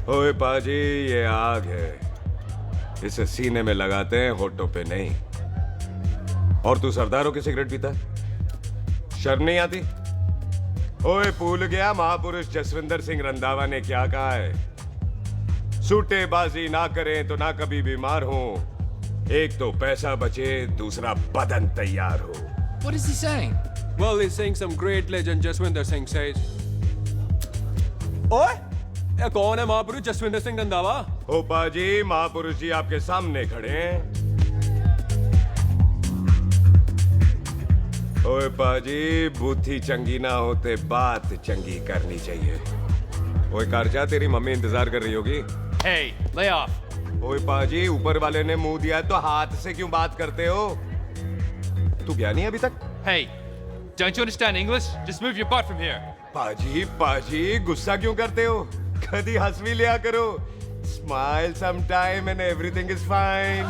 ओए पाजी, ये आग है, इसे सीने में लगाते हैं, होठों पे नहीं। और तू सरदारों की सिगरेट पीता है? शर्म नहीं आती? ओए भूल गया महापुरुष जसविंदर सिंह रंधावा ने क्या कहा है? सूटेबाजी ना करें तो ना कभी बीमार हो। एक तो पैसा बचे, दूसरा बदन तैयार हो। What is he saying? Well, he's saying some great legend Jaswinder Singh says. ओए, ये कौन है महापुरुष जसविंदर सिंह रंधावा? ओ पाजी, महापुरुष जी आपके सामने खड़े हैं। ओए पाजी, बुद्धि चंगी ना होते बात चंगी करनी चाहिए। ओए कारजा, तेरी मम्मी इंतजार कर रही होगी। Hey, lay off. ओए पाजी, ऊपर वाले ने मुंह दिया है तो हाथ से क्यों बात करते हो? तू गया नहीं अभी तक? Hey, don't you understand English? Just move your butt from here. पाजी पाजी, गुस्सा क्यों करते हो? कभी हंस भी लिया करो। Smile sometime and everything is fine.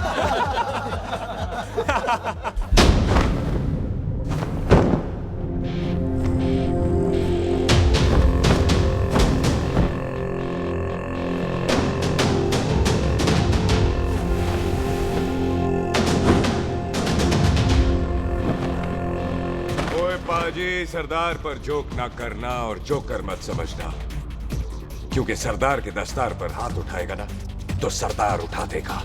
ओए पाजी, सरदार पर जोक ना करना और जोकर मत समझना, क्योंकि सरदार के दस्तार पर हाथ उठाएगा ना तो सरदार उठा देगा।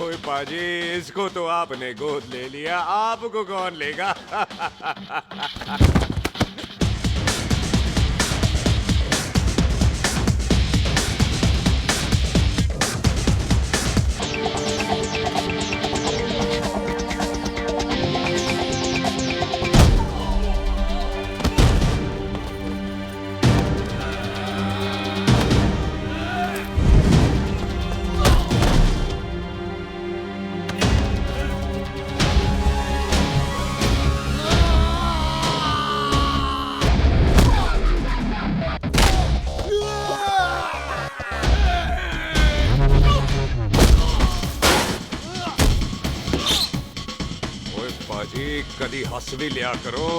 ओए पाजी, इसको तो आपने गोद ले लिया, आपको कौन लेगा? ओए पाजी, कदी हंस भी लिया करो।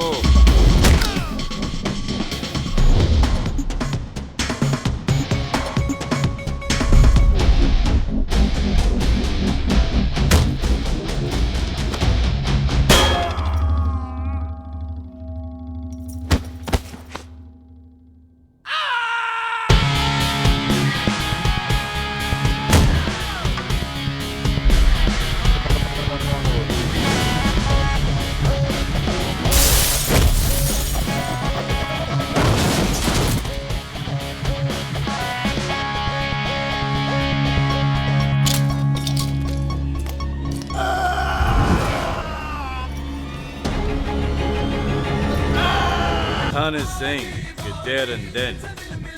पठान is saying कि देयर एंड देन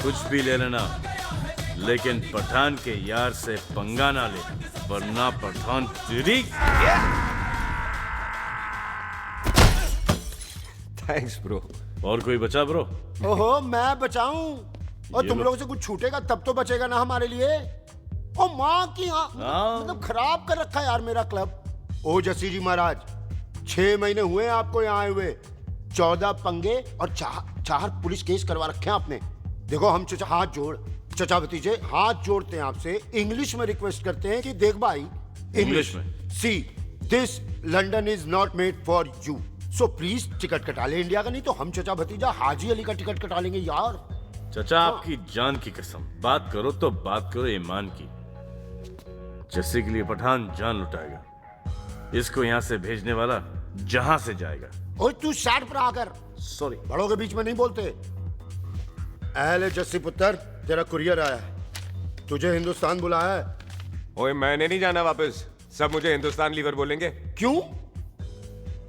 कुछ भी ले लेना, लेकिन पठान के यार से पंगा ना ले, वरना पठान तेरी। Thanks bro. और कोई बचा ब्रो? ओहो, मैं बचाऊं? और तुम लोगों से कुछ छूटेगा तब तो बचेगा ना हमारे लिए। ओ माँ की मतलब खराब कर रखा है यार मेरा क्लब। ओ जसी जी महाराज, 6 महीने हुए आपको यहाँ आए हुए, 14 पंगे और चार पुलिस केस करवा रखे हैं आपने। देखो हम चचा भतीजे हाथ जोड़ते हैं आपसे, इंग्लिश में रिक्वेस्ट करते हैं कि देख भाई इंग्लिश में? See this London is not made for you, so please ticket कटा ले इंडिया का, नहीं तो हम चचा भतीजा हाजी अली का टिकट कटा लेंगे यार। चचा आपकी जान की कसम, बात करो तो बात करो ईमान की। जस्सी के लिए पठान जान लुटाएगा, इसको यहाँ से भेजने वाला जहां से जाएगा। ओए तू साइड पर आकर, सॉरी, बड़ों के बीच में नहीं बोलते। अहले जस्सी पुत्र, तेरा कुरियर आया है, तुझे हिंदुस्तान बुलाया है। ओए मैंने नहीं जाना वापस, सब मुझे हिंदुस्तान लीवर बोलेंगे। क्यों?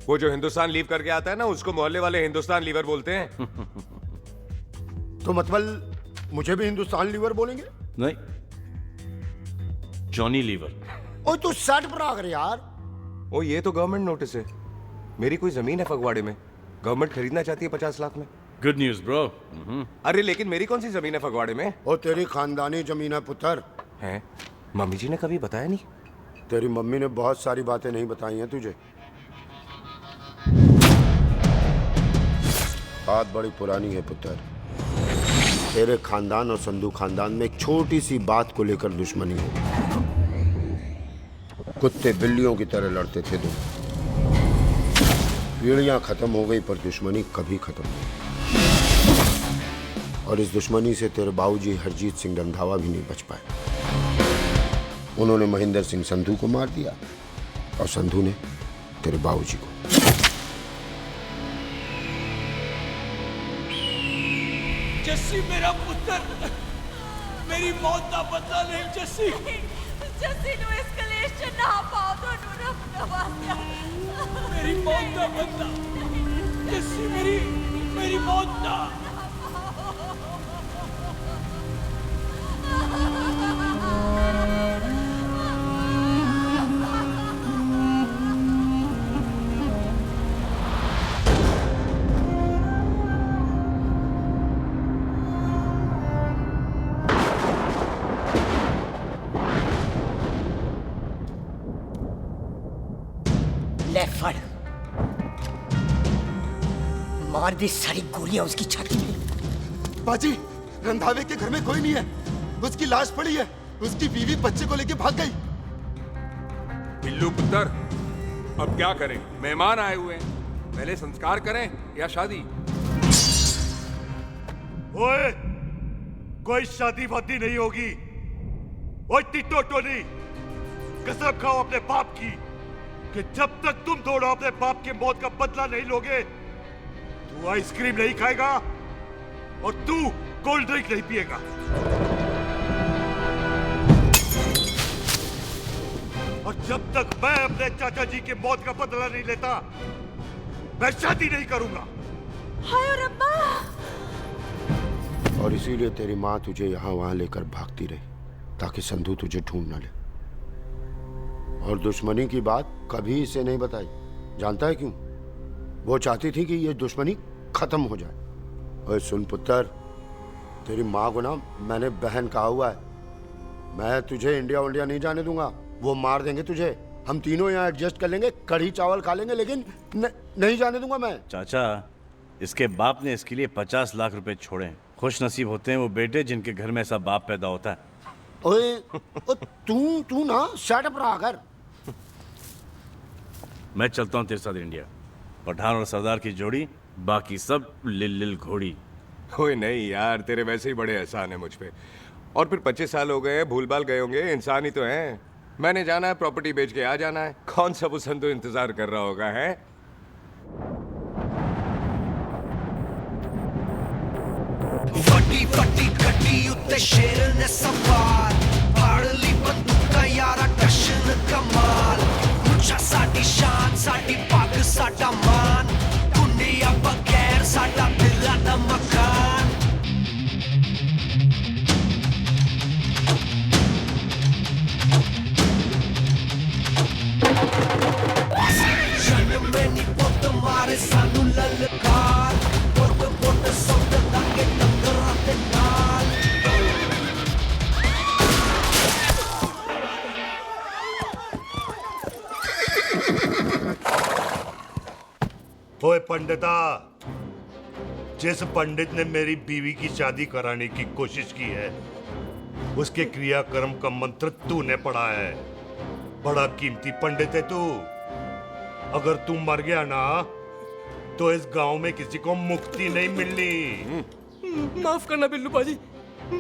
वो जो हिंदुस्तान लीव करके आता है ना, उसको मोहल्ले वाले हिंदुस्तान लीवर बोलते हैं। तो मतलब मुझे भी हिंदुस्तान लीवर बोलेंगे? नहीं, जॉनी लीवर। ओए तू साइड पर आकर यार। ओ ये तो गवर्नमेंट नोटिस है, मेरी कोई जमीन है फगवाड़े में, गवर्नमेंट खरीदना चाहती है 50 लाख में। Good news bro. अरे लेकिन मेरी कौन सी जमीन है फगवाड़े में? ओ तेरी खानदानी जमीन है पुत्र। है? मम्मी जी ने कभी बताया नहीं? तेरी मम्मी ने बहुत सारी बातें नहीं बताई हैं तुझे। बात बड़ी पुरानी है पुत्र, तेरे खानदान और संधू खानदान में एक छोटी सी बात को लेकर दुश्मनी है। कुत्ते बिल्लियों की तरह लड़ते थे तुम, पीढ़ियां खत्म हो गई पर दुश्मनी कभी खत्म नहीं। और इस दुश्मनी से तेरे बाबूजी हरजीत सिंह रंधावा भी नहीं बच पाए। उन्होंने महेंद्र सिंह संधू को मार दिया और संधू ने तेरे बाबूजी को। जस्सी मेरा पुत्र, मेरी मौत का बदला नहीं जस्सी। जस्सी नु इस कलेश च ना पाओ तो रब नवाज़िया। मेरी मौत का बदला जस्सी, मेरी मौत ना। ले फड़, मार दी सारी गोलियां उसकी छाती में। बाजी, रंधावे के घर में कोई नहीं है, उसकी लाश पड़ी है, उसकी बीवी बच्चे को लेके भाग गई। बिल्लू पुत्र, अब क्या करें? मेहमान आए हुए हैं, पहले संस्कार करें या शादी? ओए, कोई शादी वादी नहीं होगी। ओए टिटो टोनी, कसम खाओ अपने बाप की कि जब तक तुम दोनों अपने बाप के मौत का बदला नहीं लोगे, तू आइसक्रीम नहीं खाएगा और तू कोल्ड ड्रिंक नहीं पिएगा। और जब तक मैं अपने चाचा जी के मौत का बदला नहीं लेता, मैं शादी नहीं करूंगा। हाय रब्बा। और इसीलिए तेरी माँ तुझे यहाँ वहां लेकर भागती रही, ताकि संधू तुझे ढूंढ न ले। और दुश्मनी की बात कभी इसे नहीं बताई, जानता है क्यों? वो चाहती थी कि ये दुश्मनी खत्म हो जाए। और सुन पुत्र, तेरी माँ को ना मैंने बहन कहा हुआ है, मैं तुझे इंडिया नहीं जाने दूंगा। वो मार देंगे तुझे, हम तीनों यहाँ एडजस्ट कर लेंगे, कढ़ी चावल खा लेंगे, लेकिन नहीं जाने दूंगा मैं। चाचा, इसके बाप ने इसके लिए 50 लाख रुपए छोड़े हैं। खुश नसीब होते हैं वो बेटे जिनके घर में ऐसा बाप पैदा होता है। ओए तू ना शट अप रहा कर। मैं चलता हूँ तेरे साथ इंडिया। पठान और सरदार की जोड़ी, बाकी सब लिल घोड़ी। कोई नहीं यार, तेरे वैसे ही बड़े एहसान है मुझ पे। और फिर 25 साल हो गए, भूल भाल गए होंगे, इंसान ही तो हैं। मैंने जाना है, प्रॉपर्टी बेच के आ जाना है। कौन सा वो संधू इंतजार कर रहा होगा? है फटी फटी कटी उत्ते शेर ने सवार, फाड़ ली बंदूक का यारा टशन कमाल। मुझा साडी शान, साडी पग, साडा मान, दुनिया बगैर साडा दिला दा मकान। जन्म में नी पुत मारे सानू ललकार, पुत पुत सब दागे टंगरा ते नाल। ओए पंडिता, जिस पंडित ने मेरी बीवी की शादी कराने की कोशिश की है उसके क्रियाकर्म का मंत्र तूने पढ़ा है। बड़ा कीमती पंडित है तू। अगर तू मर गया ना तो इस गांव में किसी को मुक्ति नहीं मिलनी। माफ करना बिल्लू पाजी,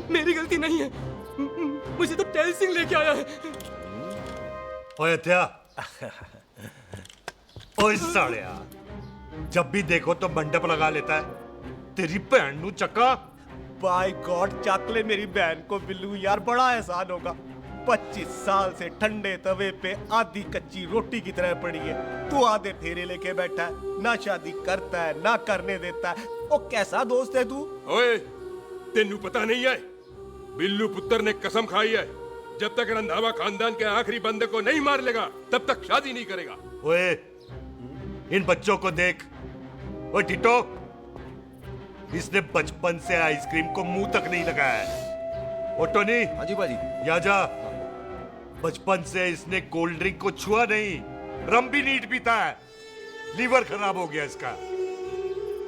मेरी गलती नहीं है। मुझे तो टैल सिंह लेके आया है। ओए हत्या, ओए सालिया, जब भी देखो तो मंडप लगा लेता है। तेरी भैन नू चक्का। बाय गॉड, चक ले मेरी बहन को बिल्लू यार, बड़ा एहसान होगा। 25 साल से ठंडे तवे पे आधी कच्ची रोटी की तरह पड़ी है। तू आधे फेरे लेके बैठा है, ना शादी करता है ना करने देता है। ओ कैसा दोस्त है तू? ओए, तेनू पता नहीं है, बिल्लू पुत्र ने कसम खाई है जब तक रंधावा खानदान के आखिरी बंदे को नहीं मार लेगा तब तक शादी नहीं करेगा। ओए, इन बच्चों को देख। ओए टिटो, इसने बचपन से आइसक्रीम को मुंह तक नहीं लगाया है। ओ टोनी। हाँ जी बाजी। या जा। बचपन से इसने कोल्ड ड्रिंक को छुआ नहीं, रम भी नीट पीता है। लीवर खराब हो गया इसका।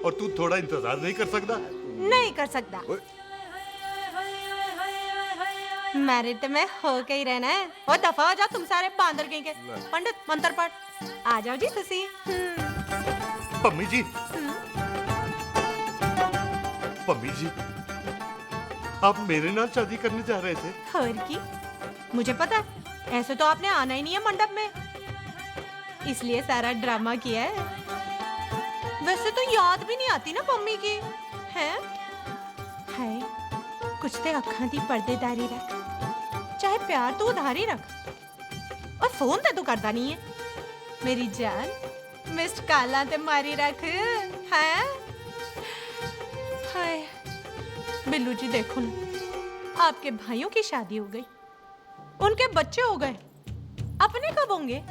और तू थोड़ा इंतजार नहीं कर सकता? नहीं कर सकता। मैरिड में हो के ही रहना है। और दफा हो जा तुम सारे बांदर कहीं के। पंडित मंत्र पढ़। आ जाओ जी तुसी। पम्मी जी, पम्मी जी, आप मेरे नाल शादी करने जा रहे थे? और की मुझे पता है, ऐसे तो आपने आना ही नहीं है मंडप में, इसलिए सारा ड्रामा किया है। वैसे तो याद भी नहीं आती ना मम्मी की है। हाय, कुछ ते अखां दी पर्देदारी रख, चाहे प्यार तो उधारी रख, और फोन ते तू करता नहीं है। मेरी जान मिस्ड काला ते मारी रख है। हाय बिल्लू जी, देखो ना, आपके भाइयों की शादी हो गई, उनके बच्चे हो गए, अपने कब होंगे?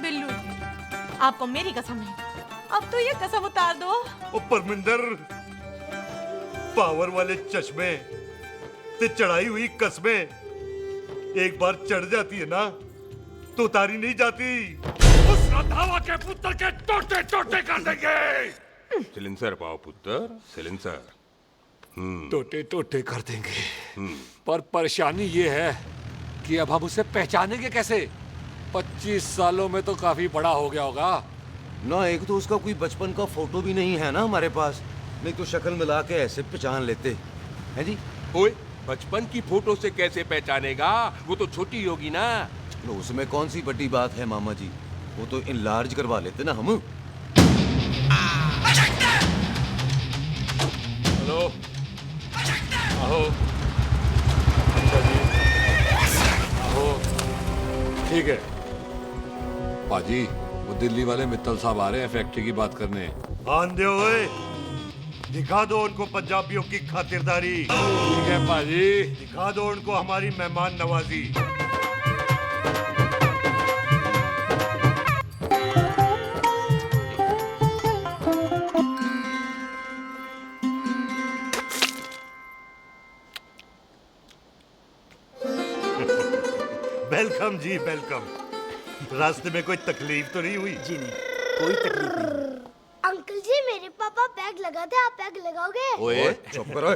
बिल्लू जी, आपको मेरी कसम है, अब तो ये कसम उतार दो। ओ परमिंदर, पावर वाले चश्मे ते चढ़ाई हुई कस्में एक बार चढ़ जाती है ना तो उतारी नहीं जाती। उस रंधावा के पुत्र के टोटे टोटे कर देंगे। सिलेंसर पाओ पुत्र, सिलेंसर। टोटे टोटे कर देंगे, पर परेशानी ये है कि अब हम उसे पहचानेंगे कैसे? 25 सालों में तो काफी बड़ा हो गया होगा ना। एक तो उसका कोई बचपन का फोटो भी नहीं है ना हमारे पास, नहीं तो शक्ल मिला के ऐसे पहचान लेते हैं जी। ओए, बचपन की फोटो से कैसे पहचानेगा? वो तो छोटी होगी ना। लो, उसमें कौन सी बड़ी बात है मामा जी, वो तो इनलार्ज करवा लेते ना हम। हेलो, आओ। आहो, ठीक है पाजी, वो दिल्ली वाले मित्तल साहब आ रहे हैं फैक्ट्री की बात करने। आंधे हुए, दिखा दो उनको पंजाबियों की खातिरदारी। ठीक है पाजी, दिखा दो उनको हमारी मेहमान नवाजी। वेलकम जी, वेलकम। रास्ते में कोई तकलीफ तो नहीं हुई? जी नहीं, कोई तकलीफ नहीं। अंकल जी, मेरे पापा पैग लगाते, आप पैग लगाओगे? ओए चुप करो,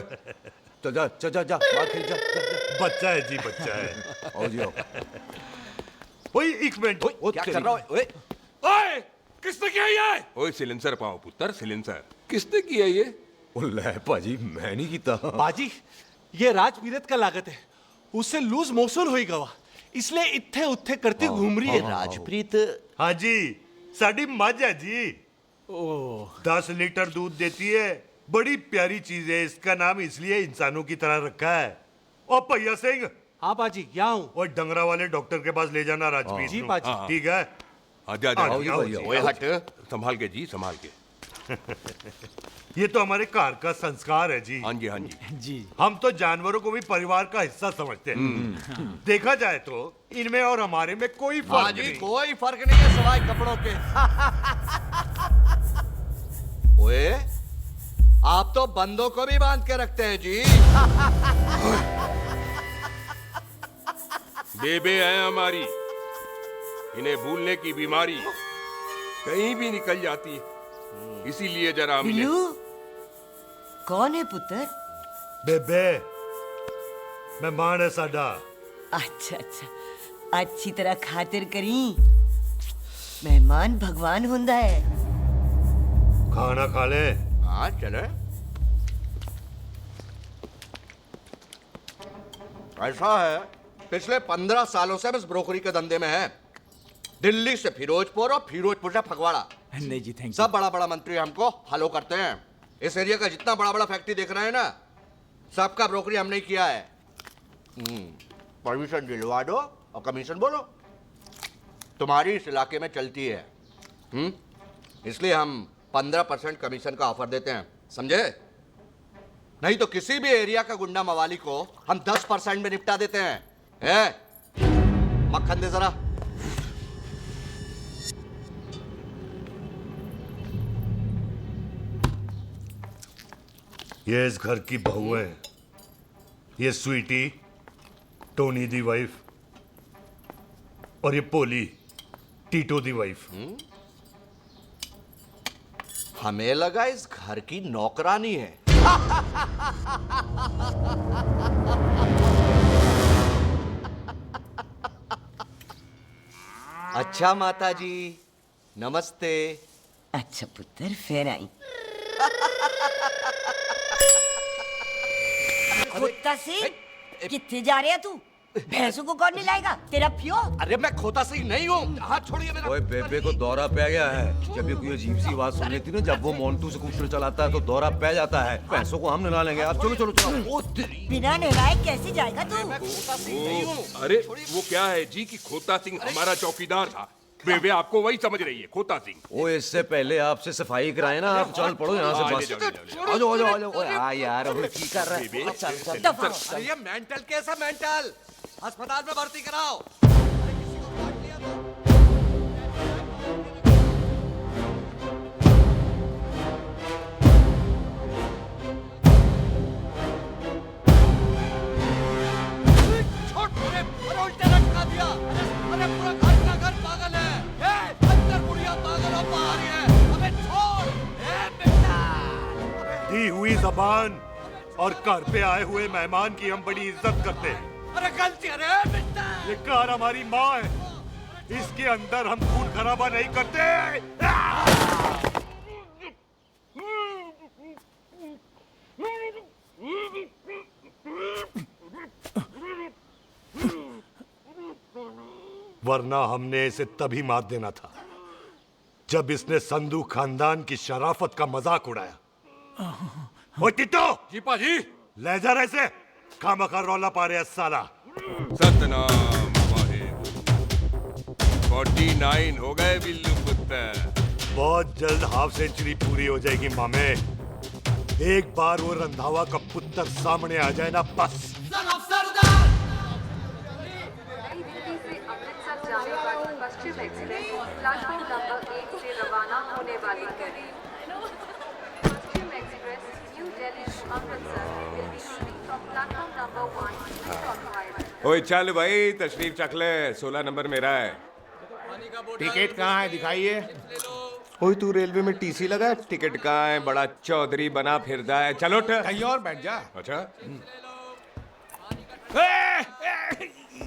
चल जा चल जा जा, बाहर खेल जा, जा, जा। बच्चा है जी, बच्चा है। आओ जी आओ। ओए एक मिनट, क्या कर रहा है? ओए ओए, किसने किया ये? ओए सिलेंसर पाओ पुत्र, सिलेंसर। किसने किया ये? ले पाजी, मैं नहीं कीता। बाजी, ये राजपीरत का लागत है, उससे लूज मोशन होई गवा, इसलिए इत्थे उत्थे करती घूम रही है। राजप्रीत? हाँ जी, साड़ी मझ है जी। 10 लीटर दूध देती है, बड़ी प्यारी चीज है। इसका नाम इसलिए इंसानों की तरह रखा है। ओ भैया सिंह। हाँ बाजी, क्या हूँ? और डंगरा वाले डॉक्टर के पास ले जाना राजपीत। जी बाजी। ठीक है, आजा आजा। ओए हट, संभाल के जी, संभाल के। ये तो हमारे घर का संस्कार है जी। हाँ जी, हाँ जी जी। हम तो जानवरों को भी परिवार का हिस्सा समझते हैं। देखा जाए तो इनमें और हमारे में कोई फर्क नहीं। कोई फर्क नहीं है सवाए कपड़ों के। ओए, आप तो बंदों को भी बांध के रखते हैं जी। बेबे है हमारी, इन्हें भूलने की बीमारी कहीं भी निकल जाती है, इसीलिए जरा मिले। कौन है पुत्र? बेबे मेहमान है साडा। अच्छा अच्छा, अच्छी तरह खातिर करी। मेहमान भगवान हुंदा है। खाना खा ले। हाँ चले। ऐसा है, पिछले 15 सालों से हम इस ब्रोकरी के धंधे में हैं। दिल्ली से फिरोजपुर और फिरोजपुर से फगवाड़ा। नहीं जी थैंक यू। सब बड़ा बड़ा मंत्री हमको फॉलो करते हैं। इस एरिया का जितना बड़ा बड़ा फैक्ट्री देख रहे हैं ना, सबका ब्रोकरी हमने किया है। परमिशन दिलवा दो और कमीशन बोलो। तुम्हारी इस इलाके में चलती है। इसलिए हम 15% कमीशन का ऑफर देते हैं, समझे? नहीं तो किसी भी एरिया का गुंडा मवाली को हम 10% में निपटा देते हैं। मक्खन दे जरा। ये इस घर की बहू है। ये स्वीटी, टोनी दी वाइफ, और ये पोली, टीटो दी वाइफ। हमें लगा इस घर की नौकरानी है। अच्छा माता जी, नमस्ते। अच्छा पुत्र, फिर आई। खोता सिंह, कितने जा रहे है तू? भैंसों को कौन निलाएगा? तेरा प्यो? अरे मैं खोता सिंह नहीं हूँ। हाथ छोड़िए मेरा। ओए बेबे को दौरा पै गया है। जब भी कोई अजीब सी आवाज सुन लेती ना, जब वो मोन्टू स्कूटर चलाता है तो दौरा पै जाता है। पैसों को हम निला लेंगे। आप चलो चलो चलो। बिना नहलाए कैसे जाएगा तू? अरे वो क्या है जी कि खोता सिंह हमारा चौकीदार था। बेबे आपको वही समझ रही है, खोता सिंह। ओ इससे पहले आपसे सफाई कराए ना। आप चल पड़ो यहाँ से बस। आ जाओ आ जाओ आ जाओ। ओए आ यार, अब की कर रहा है? अरे ये मेंटल केस है, मेंटल। अस्पताल में भर्ती कराओ। उल्टा लटका दिया। अरे पूरा घर का घर पागल है। अंदर बुढ़िया पागल और बाहर है। अबे छोड़। बेटा दी हुई जबान और घर पे आए हुए मेहमान की हम बड़ी इज्जत करते हैं। अरे गलती है बेटा। ये कार हमारी माँ है। इसके अंदर हम खून खराबा नहीं करते। वरना हमने इसे तभी मार देना था जब इसने संधू खानदान की शराफत का मजाक उड़ाया। ओ टिट्टो जी पाजी, ले जा रहे से। खामखा रौला पा रहे साला। सतनाम वाहिगुरु। 49 हो गए बिल्लू पुत्र। बहुत जल्द हाफ सेंचुरी पूरी हो जाएगी मामे। एक बार वो रंधावा का पुत्र सामने आ जाए ना, बस। जाने वाली पश्चिम एक्सप्रेस प्लेटफॉर्म नंबर 1 से रवाना होने वाली है। Paschim express New Delhi to Amritsar will be leaving from platform number 1। ओए चल भाई, तशरीफ चख ले। 16 नंबर मेरा है। टिकट कहाँ है? दिखाइए। ओए तू रेलवे में टीसी लगा है? टिकट कहाँ है? बड़ा चौधरी बना फिरदा है। चलो उठ। कहीं और बैठ जा। अच्छा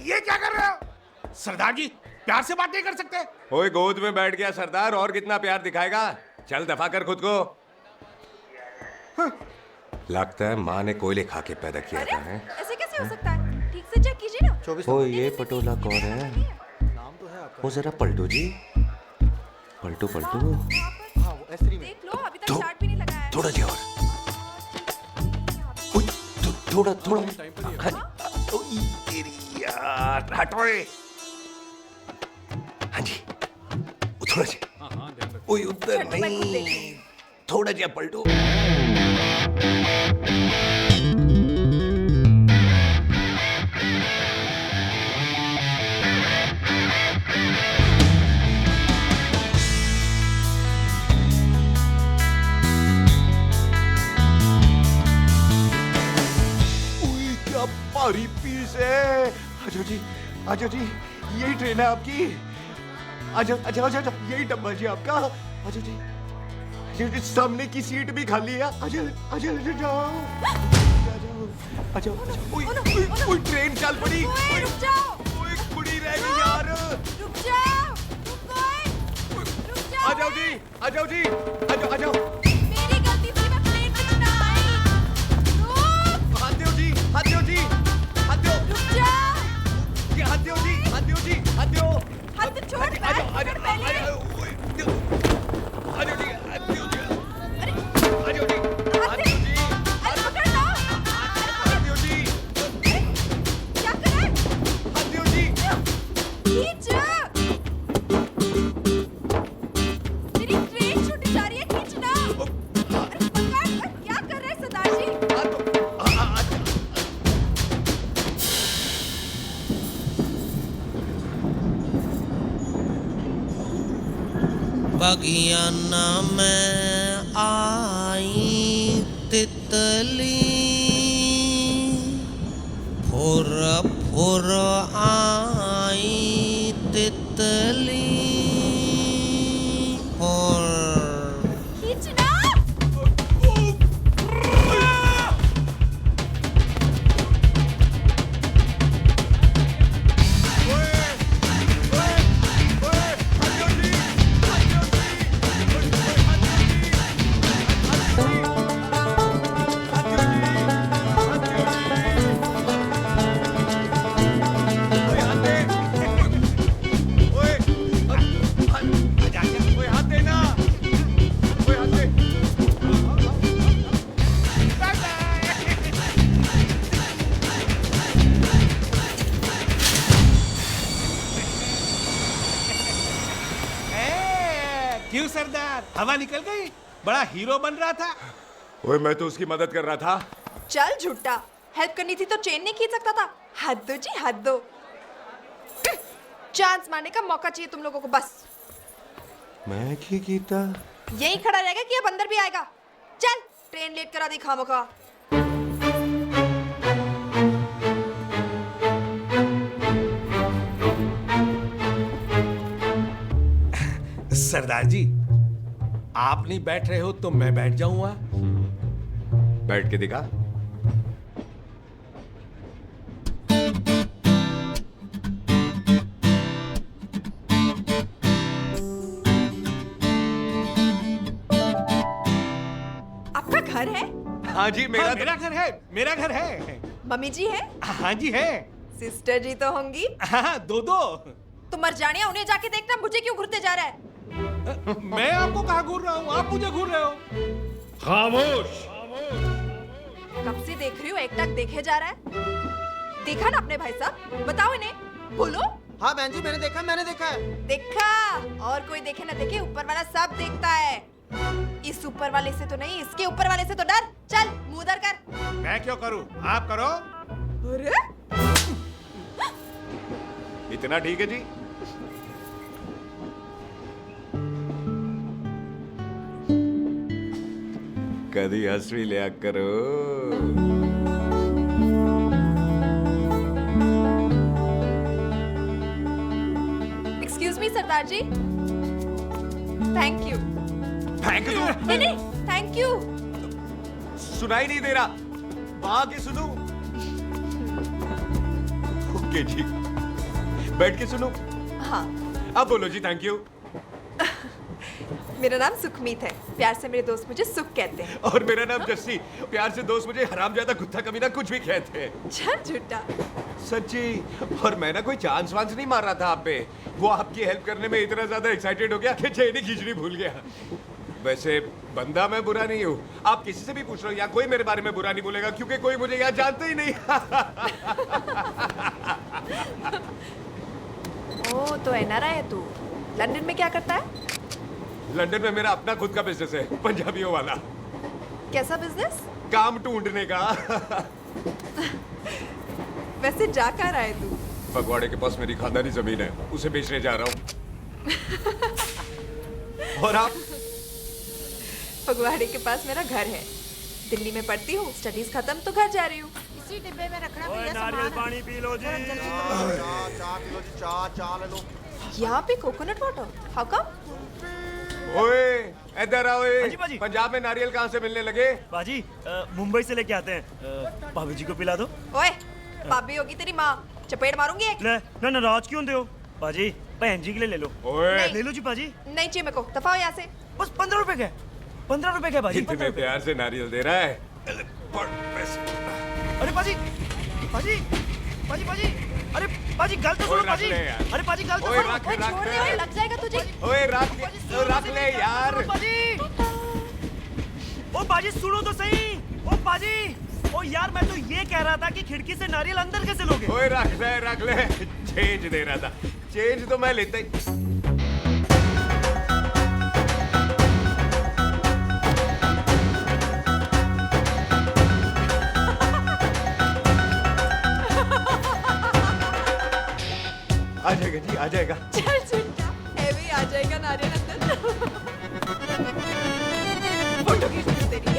ये क्या कर रहे हो? सरदार जी प्यार से बात नहीं कर सकते? ओए गोद में बैठ गया सरदार, और कितना प्यार दिखाएगा? चल दफा कर खुद को। लगता है माँ ने कोयले खा के पैदा किया था। है ऐसे कैसे हो सकता है? ठीक से चेक कीजिए ना। ओ ये पटोला कौन है? वो जरा पलटू जी, पलटू पलटू। देख लो, अभी तक चार्ट भी नहीं लगाया है। थोड़ा जी और। थोड़ा थोड़ा। यार हटो। हाँ जी, थोड़ा जी। ओए उधर नहीं, थोड़ा जी पलटो। क्या भारी पीस है। आजो जी, यही ट्रेन है आपकी। आजो, यही डब्बा जी आपका। आजो जी। सामने की सीट भी खाली है। आजा आजा आजा जाओ। आजा ओए ओए ट्रेन चल पड़ी। ओए रुक जाओ। ओए कुड़ी रह गई यार। रुक जाओ। आ जाओ जी आ जाओ जी आ जाओ आ जाओ। मेरी गलती थी, मैं प्लेन में ना आई। हाथ दो जी हाथ दो जी हाथ दो। रुक जाओ। ये हाथ दो जी हाथ दो जी हाथ दो। हाथ तो छोड़। आ जाओ आ जाओ आ जाओ आ जाओ जी हाथ दो जी। अरे आ जाओ जी हाथ दो जी। अरे पकड़ लो। हाथ दो जी क्या कर रहा है? हाथ दो जी। खींच। मेरी ट्रेन छूटी जा रही है, खींचना। अरे पकड़। क्या कर रहे हैं सरदार जी? बगियाना में आई तितली फुर फुर आई तितली और खींचना। क्यों सरदार, हवा निकल गई? बड़ा हीरो बन रहा था। ओए मैं तो उसकी मदद कर रहा था। चल झूठा, हेल्प करनी थी तो चेन नहीं खींच सकता था। हद दो जी हद दो। चांस मारने का मौका चाहिए तुम लोगों को बस। मैं की कीता यहीं खड़ा रहेगा कि अब अंदर भी आएगा? चल ट्रेन लेट करा दी खामोखा। सरदार जी, आप नहीं बैठ रहे हो तो मैं बैठ जाऊंगा। बैठ के दिखा। आपका घर है? हाँ जी मेरा मेरा घर है, मेरा घर है। मम्मी जी है? हाँ जी है। सिस्टर जी तो होंगी? हाँ दो दो। तुम मर जाने, उन्हें जाके देखना मुझे क्यों घूरते जा रहा है। मैं आपको कहाँ घूर रहा हूँ, आप मुझे घूर रहे हो। खामोश। कब से देख रही हूँ, एक टक देखे जा रहा है। देखा ना अपने भाई साहब, बताओ इन्हें, बोलो। हाँ बहन जी मैंने देखा है। देखा? और कोई देखे ना देखे, ऊपर वाला सब देखता है। इस ऊपर वाले से तो नहीं, इसके ऊपर वाले से तो डर। चल मुंह उधर कर। मैं क्यों करूँ, आप करो। अरे इतना ठीक है जी। कभी हंस भी लिया करो। Excuse me Sardar ji. Thank you. Thank you? नहीं नहीं, थैंक यू। सुनाई नहीं दे रहा, वहां के सुनू। ओके जी, बैठ के सुनो। हाँ। अब बोलो जी थैंक यू। मेरा नाम सुखमीत है, प्यार से मेरे दोस्त मुझे सुख कहते हैं। और मेरा नाम जस्सी, प्यार से दोस्त मुझे हरामजादा, कुत्ता कमीना कुछ भी कहते हैं। चल झूठा। सच्ची। और मैं ना कोई चांस वांस नहीं मार रहा था आप पे, वो आपकी हेल्प करने में इतना ज्यादा एक्साइटेड हो गया कि चेन ही खींचनी भूल गया। वैसे बंदा मैं बुरा नहीं हूँ, आप किसी से भी पूछ रहे हो, यहाँ कोई मेरे बारे में बुरा नहीं बोलेगा क्योंकि कोई मुझे यहाँ जानते ही नहीं। ओ तो एनआरआई है तू। लंदन में क्या करता है? लंदन में मेरा अपना खुद का बिजनेस है, पंजाबियों वाला। कैसा बिजनेस? काम ढूंढने का। वैसे जा कहाँ रहा है तू? फगवाड़े के पास मेरी खानदानी जमीन है, उसे बेचने जा रहा हूँ। और आप? फगवाड़े के पास मेरा घर है, दिल्ली में पढ़ती हूँ, स्टडीज खत्म तो घर जा रही हूँ। इसी डिब्बे में रखना भैया नारियल पानी पी लो जी। चाह ले लो। यहाँ पे कोकोनट वाटर? How come? ओए, ए इधर आओ। पंजाब में नारियल कहाँ से मिलने लगे? बाजी मुंबई से लेके आते हैं। भाभी जी को पिला दो। ओए, भाभी होगी तेरी माँ, चपेट मारूंगी एक। ना नाराज क्यों हो बाजी? बहन जी के लिए ले लो। ओए ले लो जी बाजी। नहीं चाहिए मेरे को, दफा हो यहाँ से। बस 15 रुपए के। 15 रुपए के बाजी। इतने प्यार से नारियल दे रहा है। अरे बाजी बाजी बाजी बाजी, अरे बाजी गल तो सुनो बाजी। अरे बाजी गल तो सुनो। छोड़ दे, लग जाएगा तुझे। ओए रख ले यार। बाजी ओ बाजी सुनो तो सही। ओ बाजी ओ यार, मैं तो ये कह रहा था कि खिड़की से नारियल अंदर कैसे लोगे? ओए रख ले। चेंज दे रहा था। चेंज तो मैं लेता ही। आ जाएगा जी, आ जाएगा। चल चिंटा, भी आ जाएगा नारियल अंदर। फोटो खींच ली तेरी।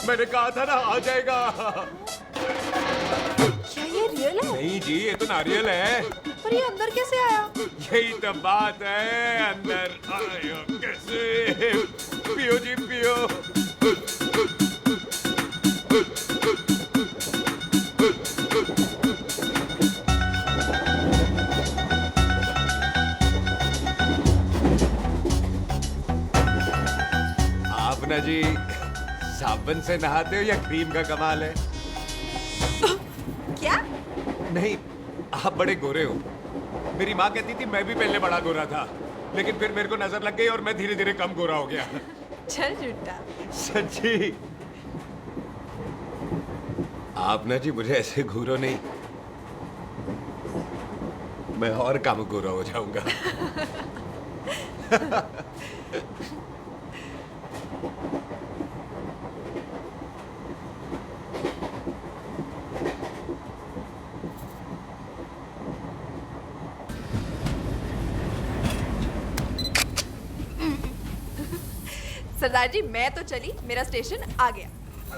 मैंने कहा था ना आ जाएगा। क्या ये रियल है? नहीं जी, ये तो नारियल है। पर ये अंदर कैसे आया? यही तो बात है, अंदर आया कैसे? पियो जी पियो। आप ना जी साबुन से नहाते हो या क्रीम का कमाल है? क्या? नहीं, आप बड़े गोरे हो। मेरी माँ कहती थी मैं भी पहले बड़ा गोरा था, लेकिन फिर मेरे को नजर लग गई और मैं धीरे धीरे कम गोरा हो गया। चल झूठा। सच्ची। आप ना जी मुझे ऐसे घूरो नहीं, मैं और कम गोरा हो जाऊंगा। सरदार जी मैं तो चली, मेरा स्टेशन आ गया।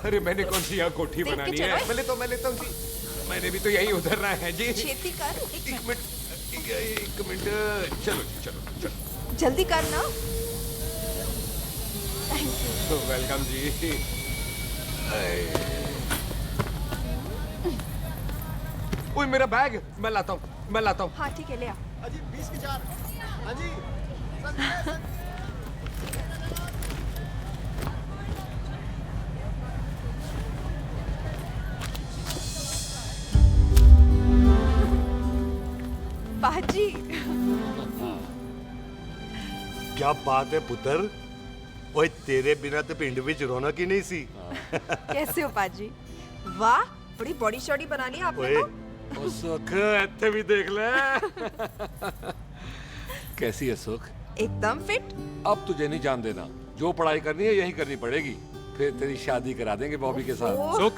अरे मैंने कौन सी यहाँ कोठी देख के बनानी चलो। है? मैं लेता हूँ जी। मैंने भी तो यही उतरना है जी। छेती कर। एक मिनट। चलो जी, चलो। जल्दी कर ना। वेलकम जी। ओए मेरा बैग मैं लाता हूँ। हाँ ठीक है, ले आ। अजी 20 के 4। हाँ जी। बाजी। क्या बात है पुत्र? ओए तेरे बिना तो पिंड विच रौनक ही नहीं सी। कैसे हो पाजी? वाह, बड़ी बॉडी शॉडी बना ली आपने तो। ओ सुख, इत्थे भी देख ले। कैसी है सुख? एकदम फिट। अब तुझे नहीं जान देना, जो पढ़ाई करनी है यही करनी पड़ेगी। फिर तेरी शादी करा देंगे बॉबी के साथ। सुख,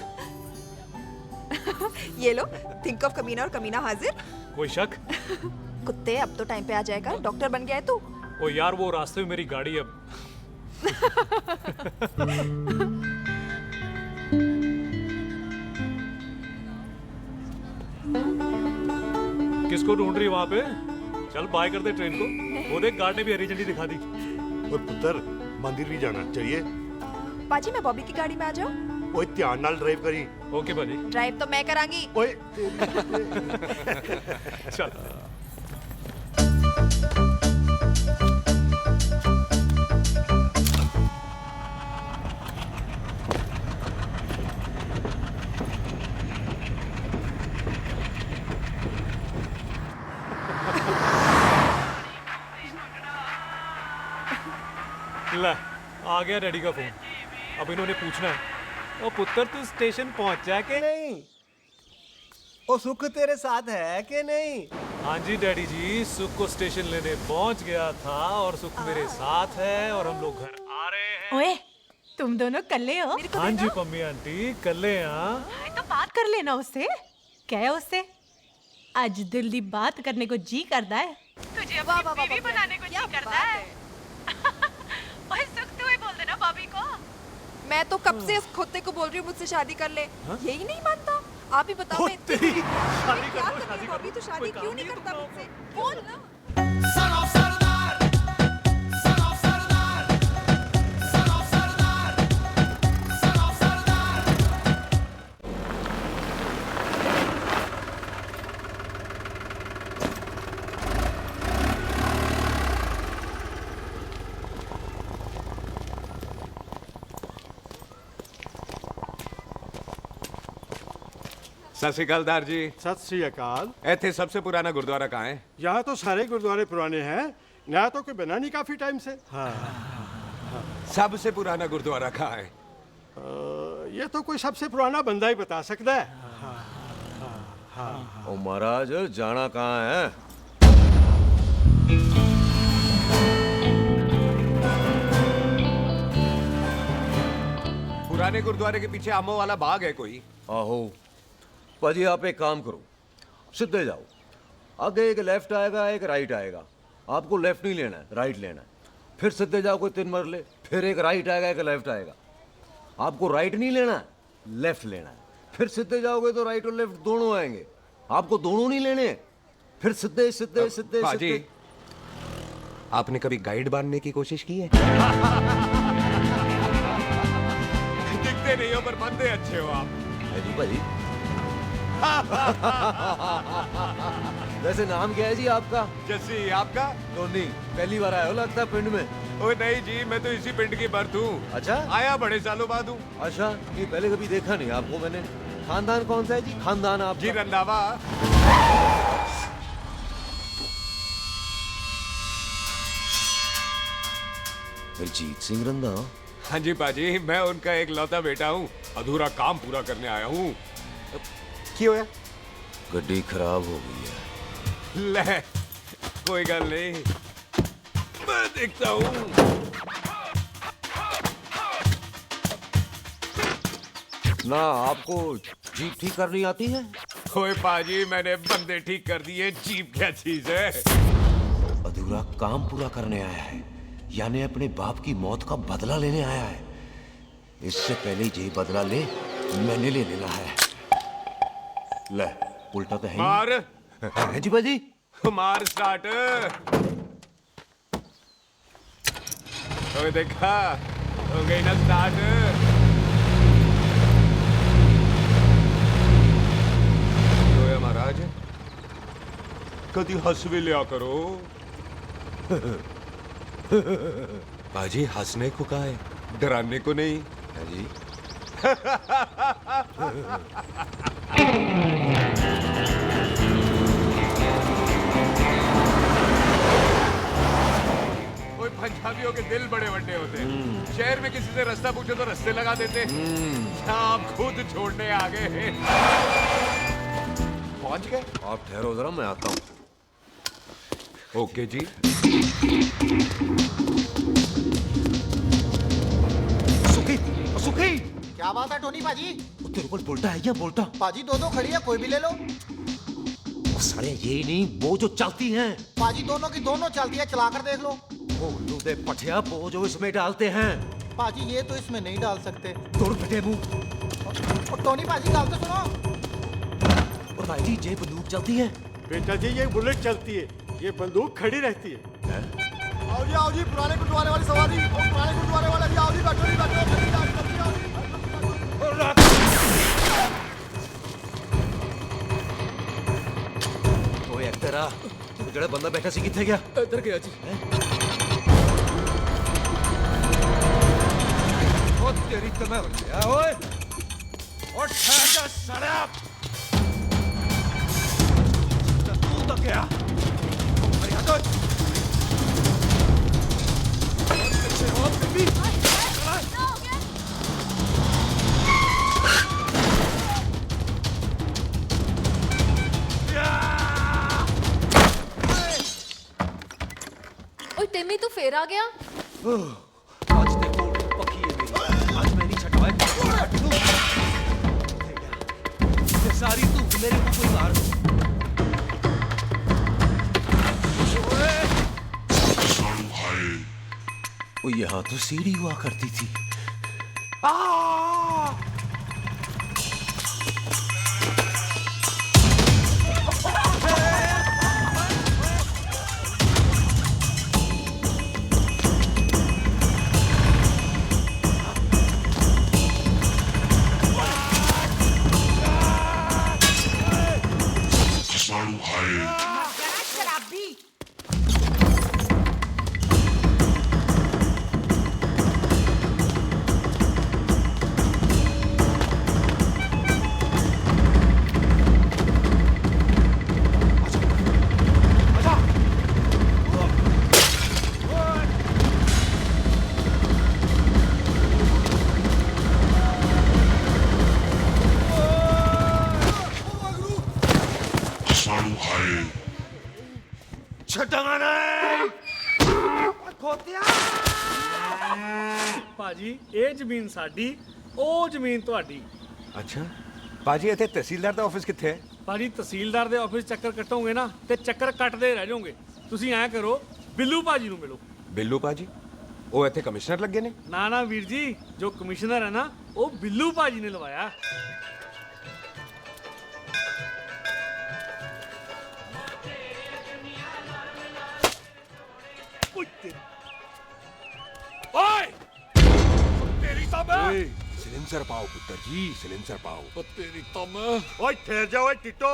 ये लो, थिंक ऑफ कमीना और कमीना हाजिर। कोई शक? कुत्ते, अब तो टाइम पे आ जाएगा। डॉक्टर बन गया है तू। ओ यार, वो रास्ते में मेरी गाड़ी अब। किसको ढूंढ रही है वहां पे? चल बाय कर दे ट्रेन को। वो देख, गार्ड ने भी हरी झंडी दिखा दी। और पुत्र मंदिर भी जाना चाहिए। पाजी मैं बॉबी की गाड़ी में आ जाऊं? ओए ध्यान नाल ड्राइव करी। ओके बाजी। ड्राइव तो मैं करांगी। ओए चल। ले, आ गया डैडी का फोन। अब इन्होंने पूछना है, ओ पुत्र तू स्टेशन पहुंचा के नहीं? ओ सुख तेरे साथ है कि नहीं? हाँ जी डैडी जी, सुख को स्टेशन लेने पहुंच गया था और सुख मेरे साथ है और हम लोग घर आ रहे हैं। ओए, तुम दोनों कल्ले हो? हाँ जी पम्मी आंटी, कल्ले हाँ। तो बात कर लेना उससे। क्या है उससे? आज दिल दी बात करने को जी करता है। तुझे अपनी बीवी बनाने को जी करता है। ओए सुख, तू ही बोल देना भाभी को। मैं तो कब से इस खोते को बोल रही हूँ मुझसे शादी कर ले। यही नहीं मानता। आप ही बताओ मैं शादी क्या कर लो, कर रही हूँ अभी तो शादी क्यों नहीं करता मुझसे? बोल ना। सत श्री अकाल दार जी। सत श्री अकाल। ਇੱਥੇ सबसे पुराना गुरुद्वारा कहाँ है? यहाँ तो सारे गुरुद्वारे पुराने हैं, नया तो कोई बना नहीं काफी टाइम से। हाँ। सबसे पुराना गुरुद्वारा कहाँ है? ये तो कोई सबसे पुराना बंदा ही बता सकता है। ओ महाराज जाना कहाँ है? पुराने गुरुद्वारे के पीछे आमों वाला बाग है कोई? आहो पाजी, आप एक काम करो, सीधे जाओ। आगे एक लेफ्ट आएगा, एक राइट आएगा। आपको लेफ्ट नहीं लेना है, राइट लेना है। फिर सीधे जाओ कोई 3 मरले, फिर एक राइट आएगा, एक लेफ्ट आएगा। आपको राइट नहीं लेना है, लेफ्ट लेना है। फिर सीधे जाओगे तो राइट और लेफ्ट दोनों आएंगे। आपको दोनों नहीं लेने, फिर सीधे सीधे सीधे पाजी, सीधे। आपने कभी गाइड बनने की कोशिश की है? दिखते नहीं हो पर बनते अच्छे हो आप। जी भाजी। वैसे नाम क्या है जी आपका? जस्सी। आपका? टोनी। पहली बार आया हो लगता है पिंड में। ओ नहीं जी, मैं तो इसी पिंड की बर्थ हूँ। अच्छा, आया बड़े सालों बाद हूँ। अच्छा, ये पहले कभी देखा नहीं आपको मैंने। खानदान कौन सा है जी? खानदान आप जी रंधावा। जीत सिंह रंधा? हाँ जी पाजी, मैं उनका एक लौता बेटा हूँ। अधूरा काम पूरा करने आया हूँ। क्यों है? गड्डी खराब हो गई है। ले, कोई गल नहीं, मैं देखता हूँ। ना आपको जीप ठीक करनी आती है? ओए पाजी, मैंने बंदे ठीक कर दिए, जीप क्या चीज है? अधूरा काम पूरा करने आया है, यानी अपने बाप की मौत का बदला लेने आया है। इससे पहले ये बदला ले, मैंने ले लेना है। ले, उल्टा तो है ही। मार। है जी बाजी। मार स्टार्ट। ओए देखा, हो गई ना स्टार्ट। तो महाराज, कभी हंस भी लिया करो। बाजी, हंसने को कहा है, डराने को नहीं। है जी। कोई पंजाबियों के दिल बड़े बड़े होते हैं। शहर में किसी से रास्ता पूछो तो रास्ते लगा देते। आप खुद छोड़ने आ गए। पहुंच गए? आप ठहरो जरा, मैं आता हूँ। ओके जी। सुखी, सुखी। क्या बात है टोनी पाजी? तेरे को बोलता है या बोलता? पाजी दो खड़ी है, कोई भी ले लो। सारे ये नहीं, वो जो चलती हैं। पाजी दोनों की दोनों चलती है, चला कर देख लो। वो लूदे पठिया, वो जो इसमें डालते हैं। पाजी ये तो इसमें नहीं डाल सकते। तोड़ फटे मुंह। और टोनी पाजी गाल तो सुनो। और भाई जी, ये बंदूक चलती है? बेटा जी, ये बुलेट चलती है, ये बंदूक खड़ी रहती है। आओ जी, पुराने गुरुद्वारे वाली सवारी। पुराने गुरुद्वारे वाले भी आओ जी, बैठो जी, बैठो। ओए तेरा ਜਿਹੜਾ ਬੰਦਾ ਬੈਠਾ ਸੀ ਕਿੱਥੇ ਗਿਆ? ਇੱਧਰ ਗਿਆ ਜੀ। ਉਹ ਤੇਰੀ ਕਮਾ ਹੋਇਆ ਓਏ। ਉਹ ਠਹਿਰ ਜਾ ਸੜਿਆ। ਤੂੰ ਤਾਂ ਗਿਆ। ਅਰੇ ਹਟੋ। ਪਿੱਛੇ ਹੋ ਬੀਬੀ। ਓਏ ਟਿਮੀ ਤੂੰ ਫੇਰ ਆ ਗਿਆ आज ते कोट पक्की है मेरी आज मैं नहीं छटवाए ये सारी तू मेरे मुंह पे मार ओ यहाँ तो सीढ़ी हुआ करती थी शराबी ਭਾਜੀ ਇਹ ਜ਼ਮੀਨ ਸਾਡੀ ਉਹ ਜ਼ਮੀਨ ਤੁਹਾਡੀ ਅੱਛਾ ਬਾਜੀ ਇੱਥੇ ਤਹਿਸੀਲਦਾਰ ਦਾ ਆਫਿਸ ਕਿੱਥੇ ਹੈ ਭਾਜੀ ਤਹਿਸੀਲਦਾਰ ਦੇ ਆਫਿਸ ਚੱਕਰ ਕੱਟੋਗੇ ਨਾ ਤੇ ਚੱਕਰ ਕੱਟਦੇ ਰਹਿ ਜਾਓਗੇ ਤੁਸੀਂ ਐਂ ਕਰੋ ਬਿੱਲੂ ਭਾਜੀ ਨੂੰ ਮਿਲੋ ਬਿੱਲੂ ਬਾਜੀ ਉਹ ਇੱਥੇ ਕਮਿਸ਼ਨਰ ਲੱਗੇ ਨੇ ਨਾ ਨਾ ਵੀਰ ਜੀ ਜੋ ਕਮਿਸ਼ਨਰ ਹੈ ਨਾ ਉਹ ਬਿੱਲੂ ਭਾਜੀ ਨੇ ਲਵਾਇਆ ओए तेरी तब सिलेंसर पाओ पुत्र जी सिलेंसर पाओ तेरी तब ओए ठहर जा ओए टिट्टो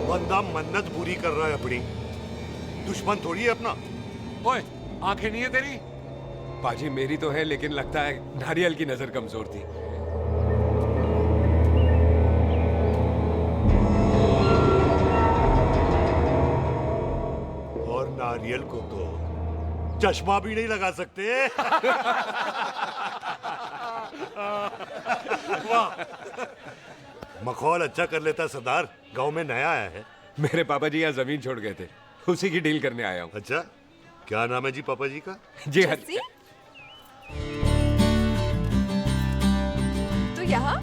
बंदा मन्नत पूरी कर रहा है अपनी दुश्मन थोड़ी है अपना ओए आंखें नहीं है तेरी बाजी मेरी तो है लेकिन लगता है नारियल की नजर कमजोर थी और नारियल को तो चश्मा भी नहीं लगा सकते वाह मखौल अच्छा कर लेता सरदार गांव में नया आया है मेरे पापा जी यहाँ जमीन छोड़ गए थे उसी की डील करने आया हूँ अच्छा क्या नाम है जी पापा जी का जी तू यहाँ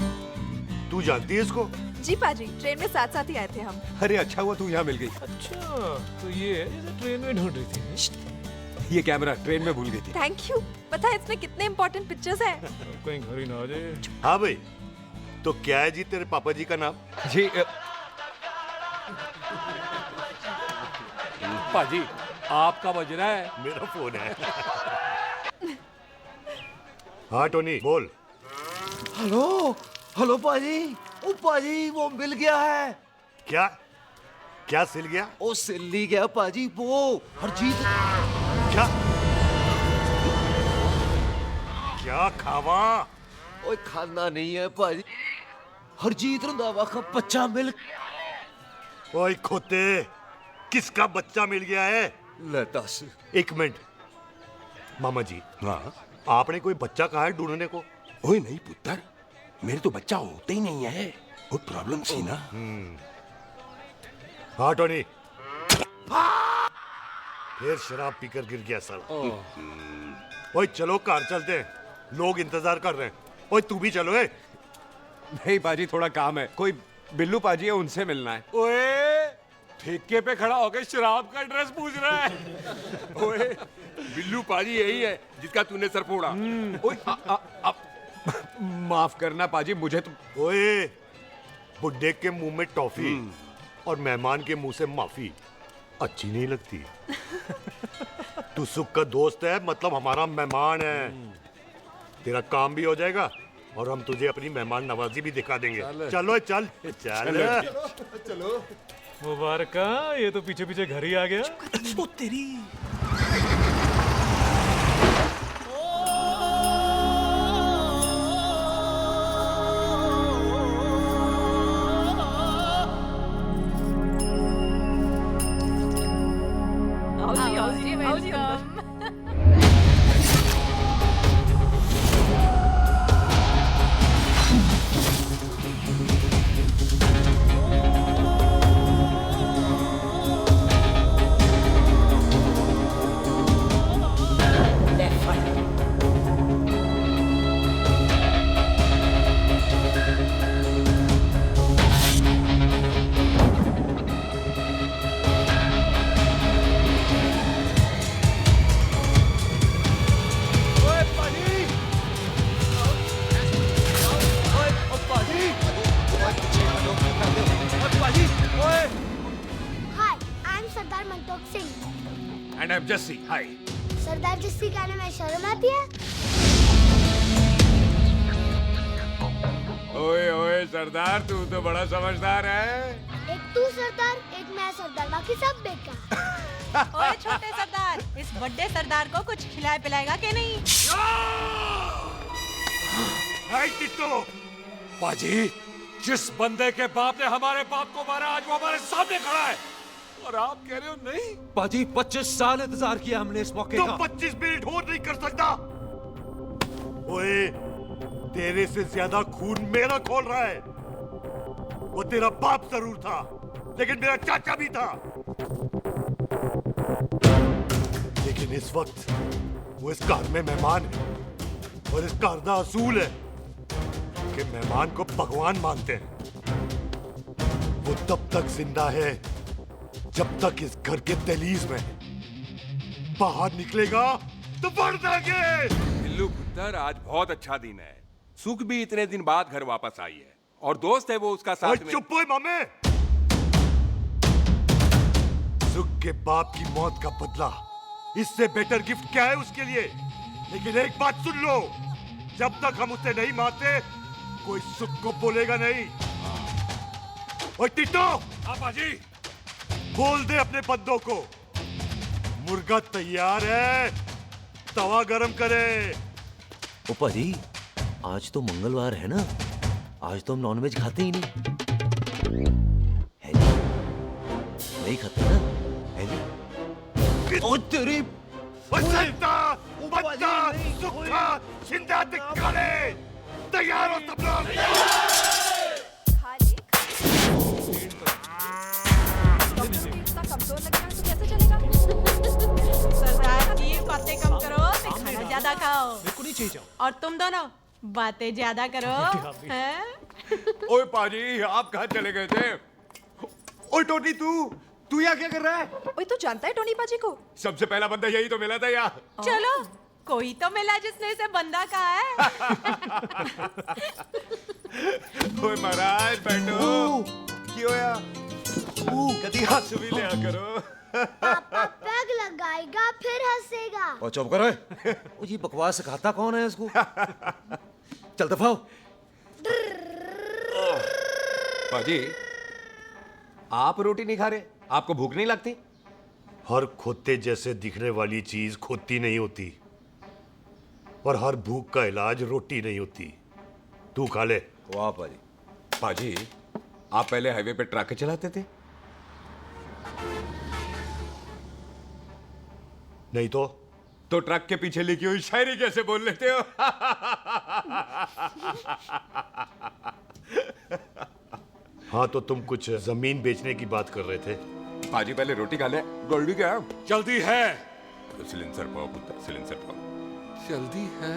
तू जानती है इसको जी पाजी ट्रेन में साथ साथ ही आए थे हम अरे अच्छा हुआ तू यहाँ मिल गई अच्छा तो ये है जैसे ट्रेन में ढूंढ रही थी ये कैमरा ट्रेन में भूल गई थी थैंक यू पता है इसमें कितने इम्पोर्टेंट पिक्चर्स हैं कहीं घर ही ना आ जाए हाँ भाई तो क्या है जी तेरे पापा जी का नाम जी पाजी आपका बज रहा है मेरा फोन है हाँ टोनी बोल हेलो हेलो पाजी ओ पाजी वो मिल गया है क्या क्या सिल गया ओ सिल नहीं गया पाजी वो हरजीत क्या क्या खावा ओए खाना नहीं है पाजी हरजीत रंधावा का बच्चा मिल ओए खोते किसका बच्चा मिल गया है ले दस एक मिनट मामा जी हाँ आपने कोई बच्चा कहा है ढूंढने को ओए नहीं पुत्र मेरे तो बच्चा होता ही नहीं है वो प्रॉब्लम थी ना हाँ टोनी फिर शराब पीकर गिर गया साला ओए चलो कार चलते हैं लोग इंतजार कर रहे हैं ओए तू भी चलो ए नहीं पाजी थोड़ा काम है कोई बिल्लू पाजी है उनसे मिलना है ओए ठेके पे खड़ा होकर शराब का एड्रेस पूछ रहा है ओए बिल्लू पाजी यही है जिसका तूने सर फोड़ा ओए माफ करना पाजी मुझे तो ओए बुड्ढे के मुंह में टॉफी और मेहमान के मुंह से माफी अच्छी नहीं लगती तू सुख का दोस्त है मतलब हमारा मेहमान है तेरा काम भी हो जाएगा और हम तुझे अपनी मेहमान नवाजी भी दिखा देंगे चलो चल चल चलो मुबारक ये तो पीछे पीछे घर ही आ गया ओ तेरी करते हो। और पाजी, ओए hi I am Sardar Mantok Singh. And I am Jassi, hi. Sardar Jassi कहने में शर्म आती है? ओए ओए सरदार, तू तो बड़ा समझदार है। एक तू सरदार, एक मैं सरदार, बाकी सब बेकार। ओए छोटे सरदार, इस बड़े सरदार को कुछ खिलाए पिलाएगा कि नहीं? हाय टिट्टो, पाजी, जिस बंदे के बाप ने हमारे बाप को मारा आज वो हमारे सामने खड़ा है और आप कह रहे हो नहीं? पाजी 25 साल इंतजार किया हमने इस मौके तो का। 25 मिनट और नहीं कर सकता। ओए, तेरे से ज्यादा खून मेरा खोल रहा है। वो तेरा बाप जरूर था, लेकिन मेरा चाचा भी था। लेकिन इस वक्त वो इस घर में मेहमान है और इस घर का असूल है कि मेहमान को भगवान मानते हैं। वो तब तक जिंदा है जब तक इस घर के दहलीज में है। बाहर निकलेगा तो बढ़ जाएंगे। बिल्लू पुत्र, आज बहुत अच्छा दिन है। सुख भी इतने दिन बाद घर वापस आई है और दोस्त है वो उसका साथ में। चुप हो मामे। सुख के बाप की मौत का बदला, इससे बेटर गिफ्ट क्या है उसके लिए? लेकिन एक बात सुन लो, जब तक हम उसे नहीं मारते कोई सुख को बोलेगा नहीं। ओए टिट्टो, पाजी, बोल दे अपने बंदों को मुर्गा तैयार है, तवा गरम करे। ओ पाजी, आज तो मंगलवार है ना, आज तो हम नॉनवेज खाते ही नहीं है जी? नहीं खाते ना है जी? ओ तेरी बच्चा, बच्चा, सुखा, जिंदा दिखाने, तैयार हो सब लोग। कमजोर लग रहा है तो कैसे चलेगा? सरदार जी बातें कम करो, खाना ज्यादा खाओ। मेरे को नहीं चाहिए जाओ। और तुम दोनों बातें ज्यादा करो, हैं? ओए पाजी, आप कहाँ चले गए थे? ओए टोनी, तू यहाँ क्या कर रहा है? ओए तू जानता है टोनी पाजी को? सबसे पहला बंदा यही तो मिला था यार। चलो कोई तो मिला जिसने इसे बंदा कहा है। ओए महाराज बैठो। क्यों यार? कभी हाथ भी लिया करो। पापा पैग लगाएगा फिर हंसेगा। और चुप करो। ओ जी बकवास सिखाता कौन है इसको? चल दफाओ। पाजी, आप रोटी नहीं खा रहे? आपको भूख नहीं लगती? हर खोते जैसे दिखने वाली चीज खोती नहीं होती और हर भूख का इलाज रोटी नहीं होती। तू खा ले। वाह पाजी। पाजी, आप पहले हाईवे पे ट्रक चलाते थे? नहीं तो ट्रक के पीछे लिखी हुई शायरी कैसे बोल लेते हो? हाँ, तो तुम कुछ जमीन बेचने की बात कर रहे थे। पाजी पहले रोटी खा ले। गोल्डी क्या? जल्दी है। सिलेंसर पाओ पुत्र, सिलेंसर पाओ। जल्दी है।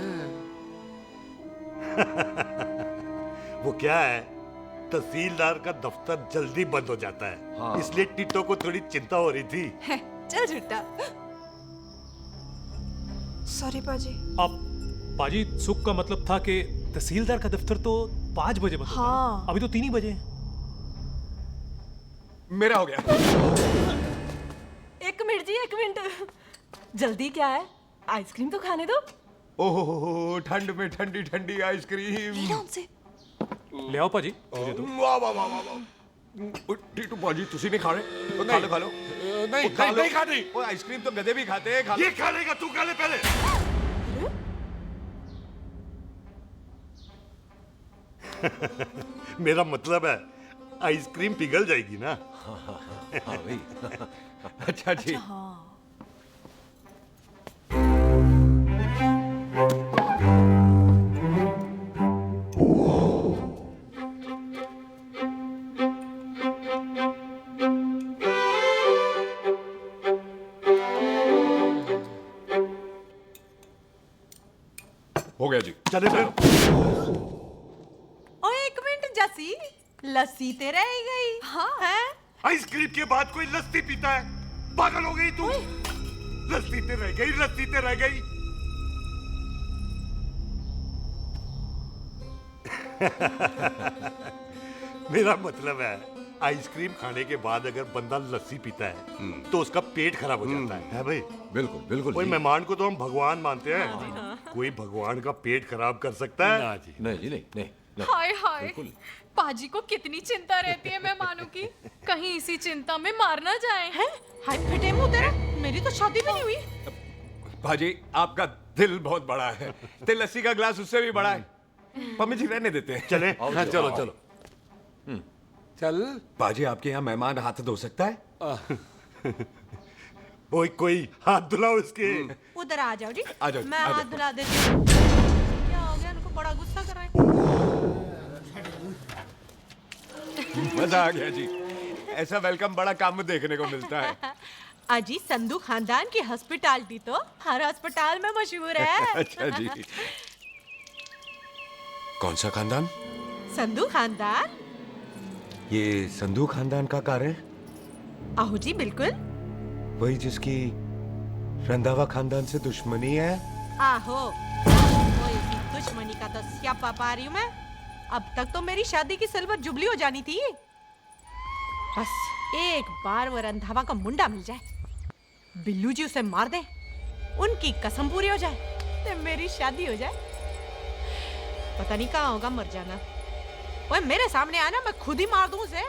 वो क्या है, तहसीलदार का दफ्तर जल्दी बंद हो जाता है। हाँ। इसलिए टिट्टो को थोड़ी चिंता हो रही थी। चल झूठा। सॉरी पाजी। अब पाजी, सुख का मतलब था कि तहसीलदार का दफ्तर तो 5 बजे बंद होता है। हाँ। अभी तो 3 ही बजे हैं। मेरा हो गया। एक मिनट जी, एक मिनट। जल्दी क्या है? आइसक्रीम तो खाने दो। ओहो, ठंड में ठंडी ठंडी आइसक्रीम। ले आओ पाजी, मुझे दो। वाह वाह वाह वाह। टीटू पाजी, तुसी नहीं खा रहे? तो खा लो, खा लो। नहीं, नहीं खाती। वो आइसक्रीम तो गधे भी खाते हैं। खा लो। ये खा लेगा, तू खा ले पहले। मेरा मतलब है आइसक्रीम पिघल जाएगी ना। हाँ भाई। अच्छा ठीक। हो गया जी। चले फिर। ओ एक मिनट जसी, लस्सी ते रह गई। हाँ है? आइसक्रीम के बाद कोई लस्सी पीता है? पागल हो गई तू? लस्सी ते रह गई, लस्सी ते रह गई। मेरा मतलब है आइसक्रीम खाने के बाद अगर बंदा लस्सी पीता है तो उसका पेट खराब हो जाता है भाई? बिल्कुल बिल्कुल कोई जी। मेहमान को तो हम भगवान मानते हैं, कोई भगवान का पेट खराब कर सकता है? ना जी नहीं जी नहीं हाय हाय पाजी को कितनी चिंता रहती है मेहमानों की, कहीं इसी चिंता में मार ना जाए हैं। हाय फिटे मुंह तेरा, मेरी तो शादी भी नहीं हुई। भाजी आपका दिल बहुत बड़ा है, ते लस्सी का ग्लास उससे भी बड़ा है। मम्मी जी रहने देते हैं। चले हाँ, चलो चलो चल। बाजी आपके यहाँ मेहमान हाथ धो सकता है? कोई हाथ धुलाओ इसके। उधर आ जाओ जी, आ जाओ, मैं आ हाथ जाओ। धुला देती हूँ। क्या हो गया, उनको बड़ा गुस्सा कर रहे हैं। मजा आ गया जी, ऐसा वेलकम बड़ा काम में देखने को मिलता है। अजी संधू खानदान की हॉस्पिटैलिटी तो हर अस्पताल में मशहूर है। अच्छा जी। कौन सा खानदान? संधू खानदान। ये संधू खानदान का कार है? आहो जी बिल्कुल। वही जिसकी रंधावा खानदान से दुश्मनी है? आहो, वो इसकी दुश्मनी का तो स्यापा पा रही हूँ मैं। अब तक तो मेरी शादी की सिल्वर जुबली हो जानी थी। बस एक बार वो रंधावा का मुंडा मिल जाए, बिल्लू जी उसे मार दे, उनकी कसम पूरी हो जाए, तो मेरी शादी हो जाए। पता नहीं कहाँ होगा मर जाना। ओए मेरे सामने आना, मैं खुद ही मार दूं उसे।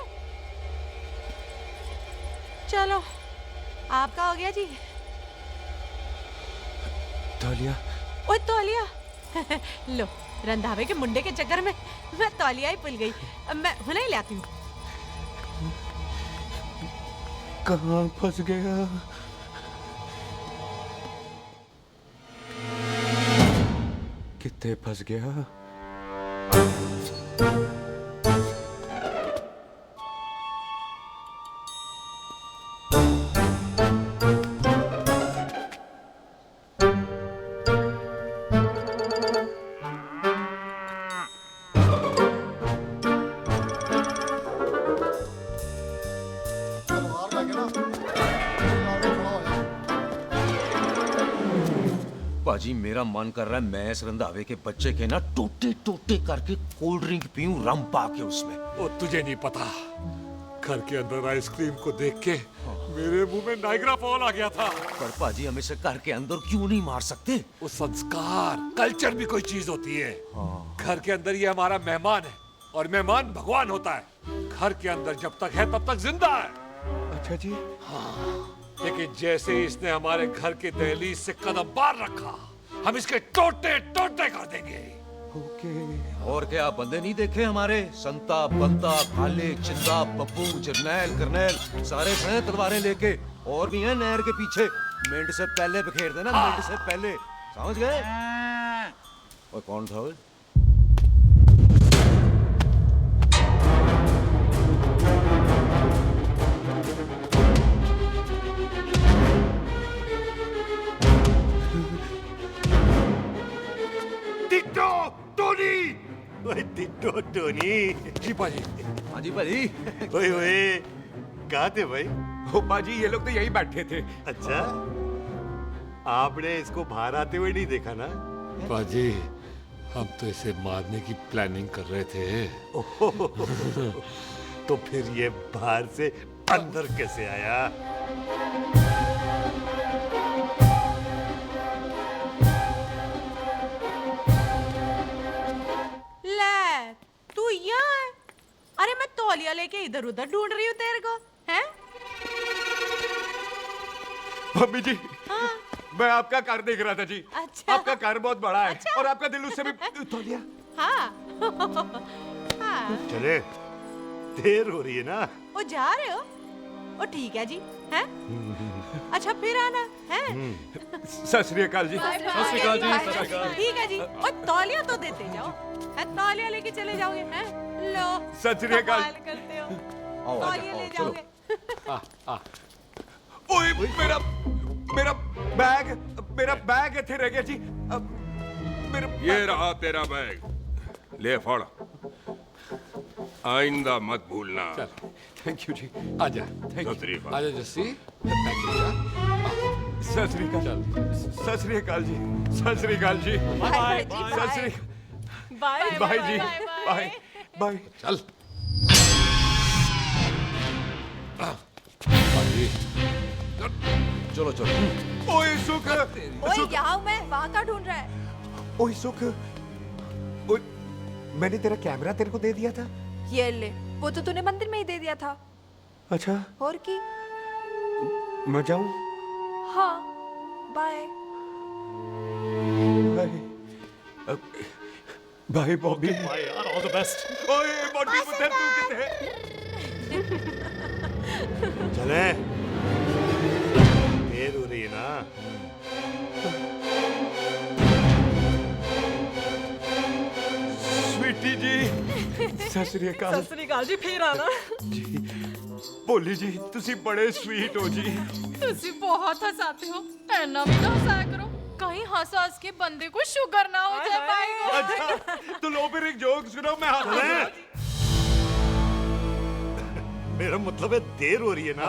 चलो आपका हो गया जी। तौलिया। ओए तौलिया। लो, रंधावे के मुंडे के चक्कर में मैं तौलिया ही भूल गई। अब मैं हुने ही लाती हूँ। कहाँ फंस गया? कितने फंस गया? पाजी मेरा मन कर रहा है मैं इस रंधावे के बच्चे के ना टोटे टोटे करके कोल्ड ड्रिंक पीऊं, रम पाके उसमें। ओ तुझे नहीं पता, घर के अंदर आइसक्रीम को देख के मेरे मुंह में नाइग्रा फॉल आ गया था। पर पाजी हम इसे घर के अंदर क्यों नहीं मार सकते? वो संस्कार कल्चर भी कोई चीज होती है। घर के अंदर ये हमारा मेहमान है और मेहमान भगवान होता है। घर के अंदर जब तक है तब तक जिंदा है। अच्छा जी। हाँ, लेकिन जैसे ही इसने हमारे घर के दहलीज से कदम बाहर रखा, हम इसके टोटे टोटे कर देंगे। और क्या बंदे नहीं देखे हमारे? संता, बंता, खाले, चिंदा, बब्बू, जरनैल, करनैल, सारे हैं तलवारें लेके। और भी हैं नहर के पीछे। मिंट से पहले बिखेर देना, मिंट से पहले। समझ गए? और कौन था वो? Ditto Tony. ओए टिट्टो टोनी। जी पाजी। हाँ जी पाजी। ओए ओए कहाँ थे भाई? ओ पाजी ये लोग तो यही बैठे थे। अच्छा, आपने इसको बाहर आते हुए नहीं देखा ना? पाजी हम तो इसे मारने की प्लानिंग कर रहे थे। तो फिर ये बाहर से अंदर कैसे आया? ले, तू यहाँ है? अरे मैं तौलिया लेके इधर उधर ढूंढ रही हूँ तेरे को, हैं? मम्मी जी, हाँ? मैं आपका कार देख रहा था जी। अच्छा। आपका कार बहुत बड़ा है। अच्छा। और आपका दिल उससे भी तौलिया। हाँ। हाँ। चले, देर हो रही है ना? वो जा रहे हो? वो ठीक है जी, हैं? अच्छा फिर आना, हैं? सत श्री अकाल जी। सत श्री अकाल जी, सत श्री अकाल। ठीक है जी। और तौलिया तो देते जाओ, हैं? तौलिया लेके चले जाओगे, हैं? लो। सत श्री अकाल। कमाल करते हो। आओ, तौलिया ले चलो। जाओगे। ओए मेरा मेरा बैग इथे रह गया जी। मेरा ये रहा तेरा बैग, ले फड़। आइंदा मत भूलना। थैंक यू जी। आजा। सत श्री अकाल। आजा जस्सी। सत श्री अकाल। सत श्री अकाल जी। सत श्री अकाल जी। बाय सत श्री बाय बाय जी। Bye bye. चल। चलो चलो। ओए सुख, ओए यहाँ हूँ मैं, वहाँ का ढूंढ रहा है? ओए सुख, ओए, मैंने तेरा कैमरा तेरे को दे दिया था। ये ले, वो तो तूने मंदिर में ही दे दिया था। अच्छा, और की? मैं जाऊं? हाँ, बाय। बाय बॉबी। बाय यार, ऑल द बेस्ट। ओए बॉबी पुत्र तू किधर है? चले, देर हो रही है ना। स्वीटी जी, सत श्री अकाल। सत श्री अकाल जी, फिर आना। जी, भोली जी, तुसी बड़े स्वीट हो जी। तुसी बहुत हंसाते हो, ऐना भी ना हंसाया करो, कहीं हंस हंस के बंदे को शुगर ना हो जाए भाई को। अच्छा, तो लो फिर एक जोक सुनो, मैं हंसूंगा। मेरा मतलब है देर हो रही है ना।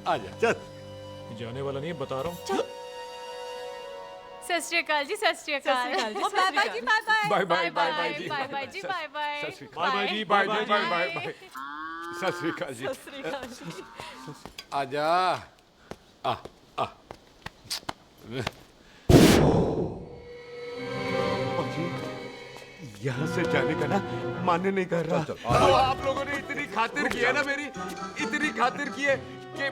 आजा, चल। जाने वाला नहीं है, बता रहा हूँ। सत श्री अकाल जी, सत श्री अकाल। बाय बाय जी, bye bye. Bye bye bye bye जी। बाय बाय जी, बाय बाय। बाय बाय जी, bye bye bye bye bye. सत श्री अकाल जी। सत श्री अकाल जी। आजा। आ आ। यहाँ से जाने का ना मान्य नहीं कर रहा। तो आप लोगों ने इतनी खातिर की है ना मेरी, इतनी खातिर की है कि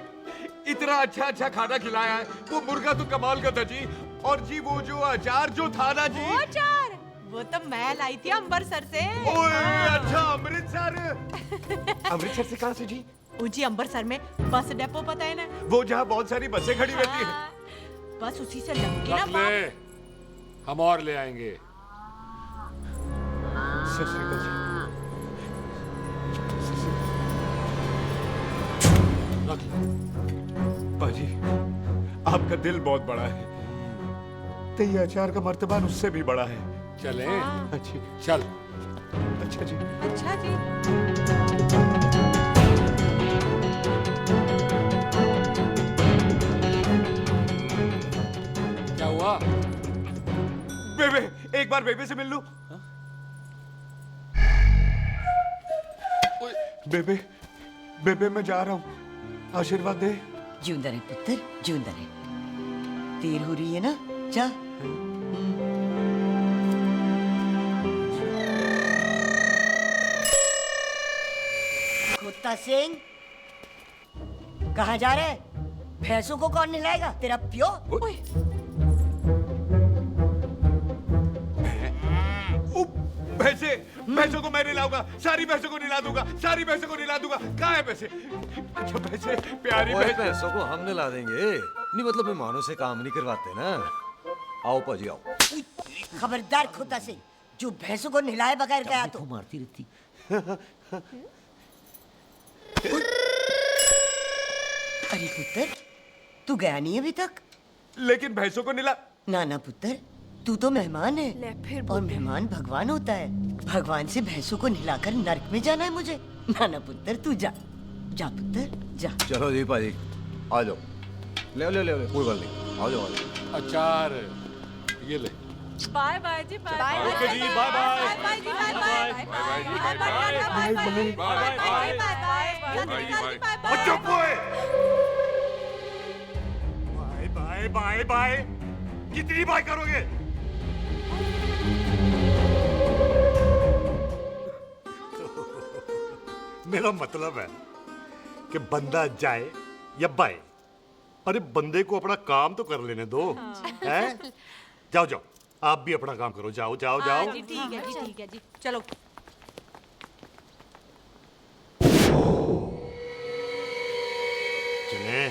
इतना अच्छा अच्छा खाना खिलाया है। वो मुर्गा तो कमाल का था जी, और जी वो जो अचार जो था ना जी, वो अचार, वो तो मैं लाई थी अमृतसर से। ओए अच्छा, अमृतसर। अमृतसर से कहाँ से जी? जी अमृतसर में बस डिपो पता है ना, वो जहाँ बहुत सारी बसें खड़ी रहती है। बस उसी से लगती ना रख ले, हम और ले आएंगे। सत श्री अकाल जी। पाजी, आपका दिल बहुत बड़ा है, तो ये अचार का मर्तबान उससे भी बड़ा है। चले? अच्छी, चल। अच्छा जी। अच्छा जी। क्या हुआ? बेबे, एक बार बेबे से मिल लूं? बेबे, बेबे मैं जा रहा हूँ, आशीर्वाद दे। जिंदा रहे पुत्र, जिंदा रहे। देर हो रही है ना, जा। कुत्ता सिंह, कहाँ जा रहे? भैंसों को कौन नहलाएगा? तेरा प्यो? भैंसों को मैं नहलाऊंगा, सारी भैंसों को नहला दूंगा, सारी भैंसों को नहला दूंगा। कहाँ है पैसे? अच्छा पैसे, प्यारी पैसों को हम नहला देंगे। नहीं मतलब मेहमानों से काम नहीं करवाते ना। आओ पाजी आओ। खबरदार कुत्ता सिंह, जो भैंसों को नहलाए बगैर गया तो मारती रहती। अरे पुत्र, तू गया नहीं अभी तक? लेकिन भैंसों को नहला। ना ना पुत्र, तू तो मेहमान है, और मेहमान भगवान होता है। भगवान से भैंसों को नहलाकर नरक में जाना है मुझे? ना ना पुत्र, तू जा, जा पुत्र, जा। चलो जी पाजी, आ जाओ। ले ले ले ले, कोई बात नहीं, आ जाओ आ जाओ। अचार, ये ले। बाय बाय जी, बाय बाय। ओके जी, बाय बाय। बाय बाय जी, बाय बाय। बाय बाय जी, बाय बाय। Bye bye. चुप हुए। Bye bye bye bye. कितनी बाय करोगे? मेरा मतलब है कि बंदा जाए या बाय, अरे बंदे को अपना काम तो कर लेने दो। हैं? जाओ जाओ, आप भी अपना काम करो। जाओ जाओ जाओ। जी ठीक है जी, ठीक है जी, चलो। चले,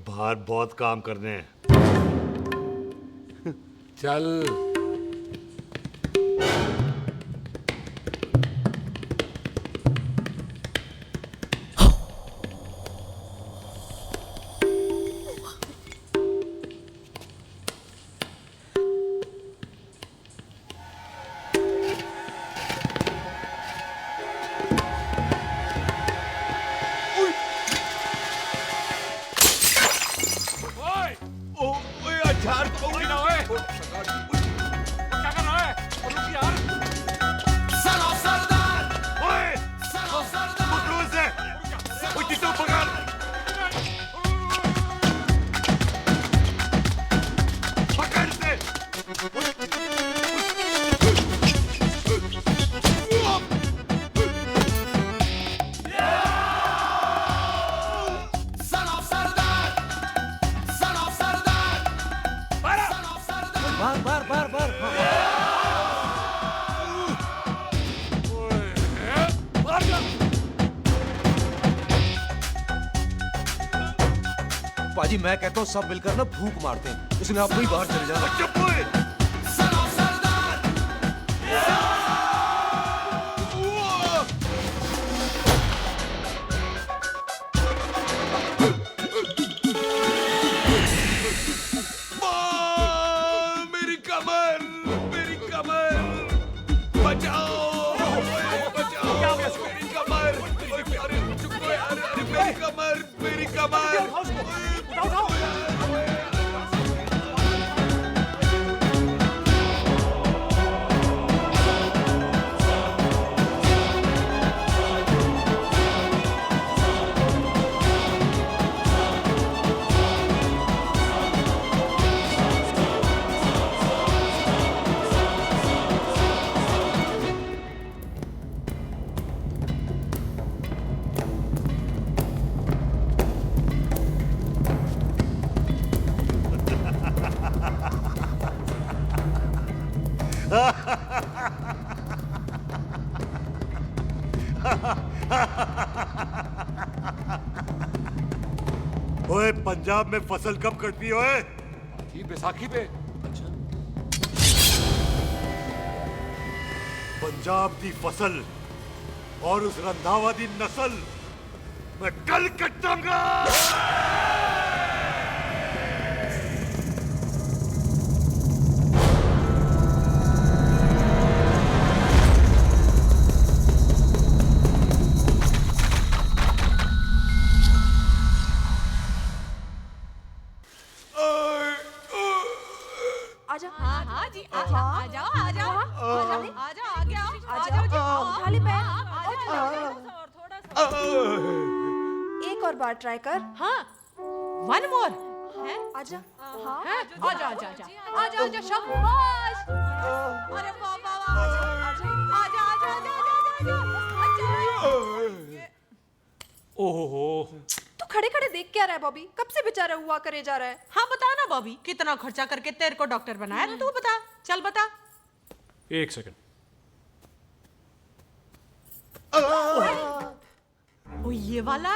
बाहर बहुत काम करने हैं। चल। अचार तो गिरा है। पाजी मैं कहता हूँ सब मिलकर ना भूख मारते हैं, इसलिए आप ही बाहर चले जाना। चुप हुए। मेरी कमर, मेरी कमर, बचाओ, बचाओ, मेरी कमर, अरे चुप यार, अरे मेरी कमर, मेरी कमर। ओए पंजाब में फसल कब कटती है ओए? बैसाखी पे। पंजाब दी फसल और उस रंधावा दी नस्ल मैं कल कटाऊंगा। आजा। हाँ हाँ जी आ जाओ आ जाओ आ जाओ आ जाओ आ जाओ आगे आओ आ जाओ जी उठा ले पैर। एक और बार ट्राई कर। हाँ वन मोर है आजा। हाँ आजा आजा आजा आजा आजा शाबाश। अरे वाह वाह वाह आजा आजा आजा आजा आजा। ओहो, तू खड़े खड़े देख क्या रहा है बॉबी? कब से बेचारा हुआ करे जा रहा है? हाँ बता ना बॉबी, कितना खर्चा करके तेरे को डॉक्टर बनाया? तू बता, चल बता। एक सेकंड। ओ ये वाला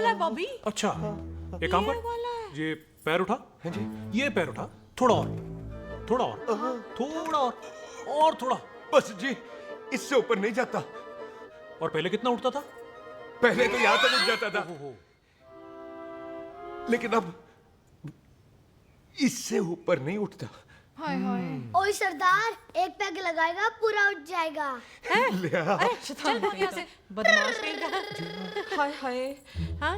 है बॉबी। अच्छा, एक काम कर, ये पैर उठा। हाँ जी। ये पैर उठा, थोड़ा और, थोड़ा और, थोड़ा और थोड़ा। बस जी, इससे ऊपर नहीं जाता। और पहले कितना उठता था? पहले तो यहाँ तक उठ जाता था, लेकिन अब इससे ऊपर नहीं उठता। हाय हाय। ओए सरदार, एक पैग लगाएगा पूरा उठ जाएगा। चल भाग यहाँ से। बदमाश कहीं। हाय हाय। हाँ,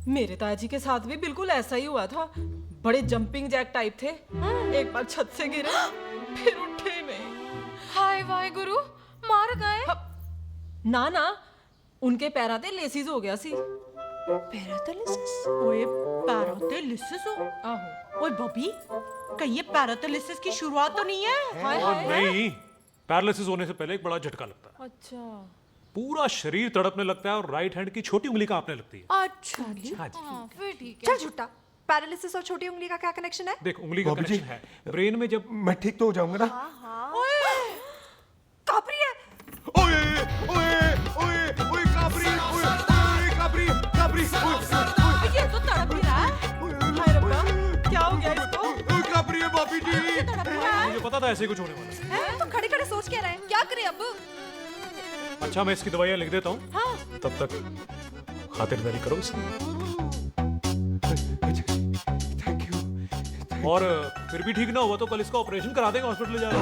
मेरे ताजी के साथ भी बिल्कुल ऐसा ही हुआ था। बड़े जंपिंग जैक टाइप थे। एक बार छत से गिरे, फिर उठे नहीं। हाय वाहे गुरु, मार गए? ना ना, उनके पैराते लेसिस हो गया सी। पैरालिसिस? ओए पैरालिसिस हो? आहो। ओए बॉबी, कहीं ये पैरालिसिस की शुरुआत तो नहीं है? हाय हाय। नहीं, पैरालिसिस होने से पहले एक बड़ा झटका लगता है। अच्छा। पूरा शरीर तड़पने लगता है और राइट हैंड की छोटी उंगली कांपने लगती है। अच्छा जी। हाँ जी। फिर ठीक चल झूठा। पैरालिसिस और छोटी उंगली का क्या कनेक्शन है? देख, उंगली का कनेक्शन है ब्रेन में। जब मैं ठीक तो हो जाऊंगा ना? कापरी है। ओए ओए ओए ओए काबरी, ओए काबरी काबरी, ये तो तड़प ही रहा है। हाय रब्बा, क्या हो गया इसको? ओए काबरी है बाबी जी। मुझे पता था ऐसे कुछ होने वाला है। तो खड़े खड़े सोच क्या रहे हैं? क्या करें अब? अच्छा, मैं इसकी दवाइयाँ लिख देता हूँ। हाँ। तब तक खातिरदारी करो इसकी। और फिर भी ठीक ना हुआ तो कल इसका ऑपरेशन करा देंगे, हॉस्पिटल ले जाना।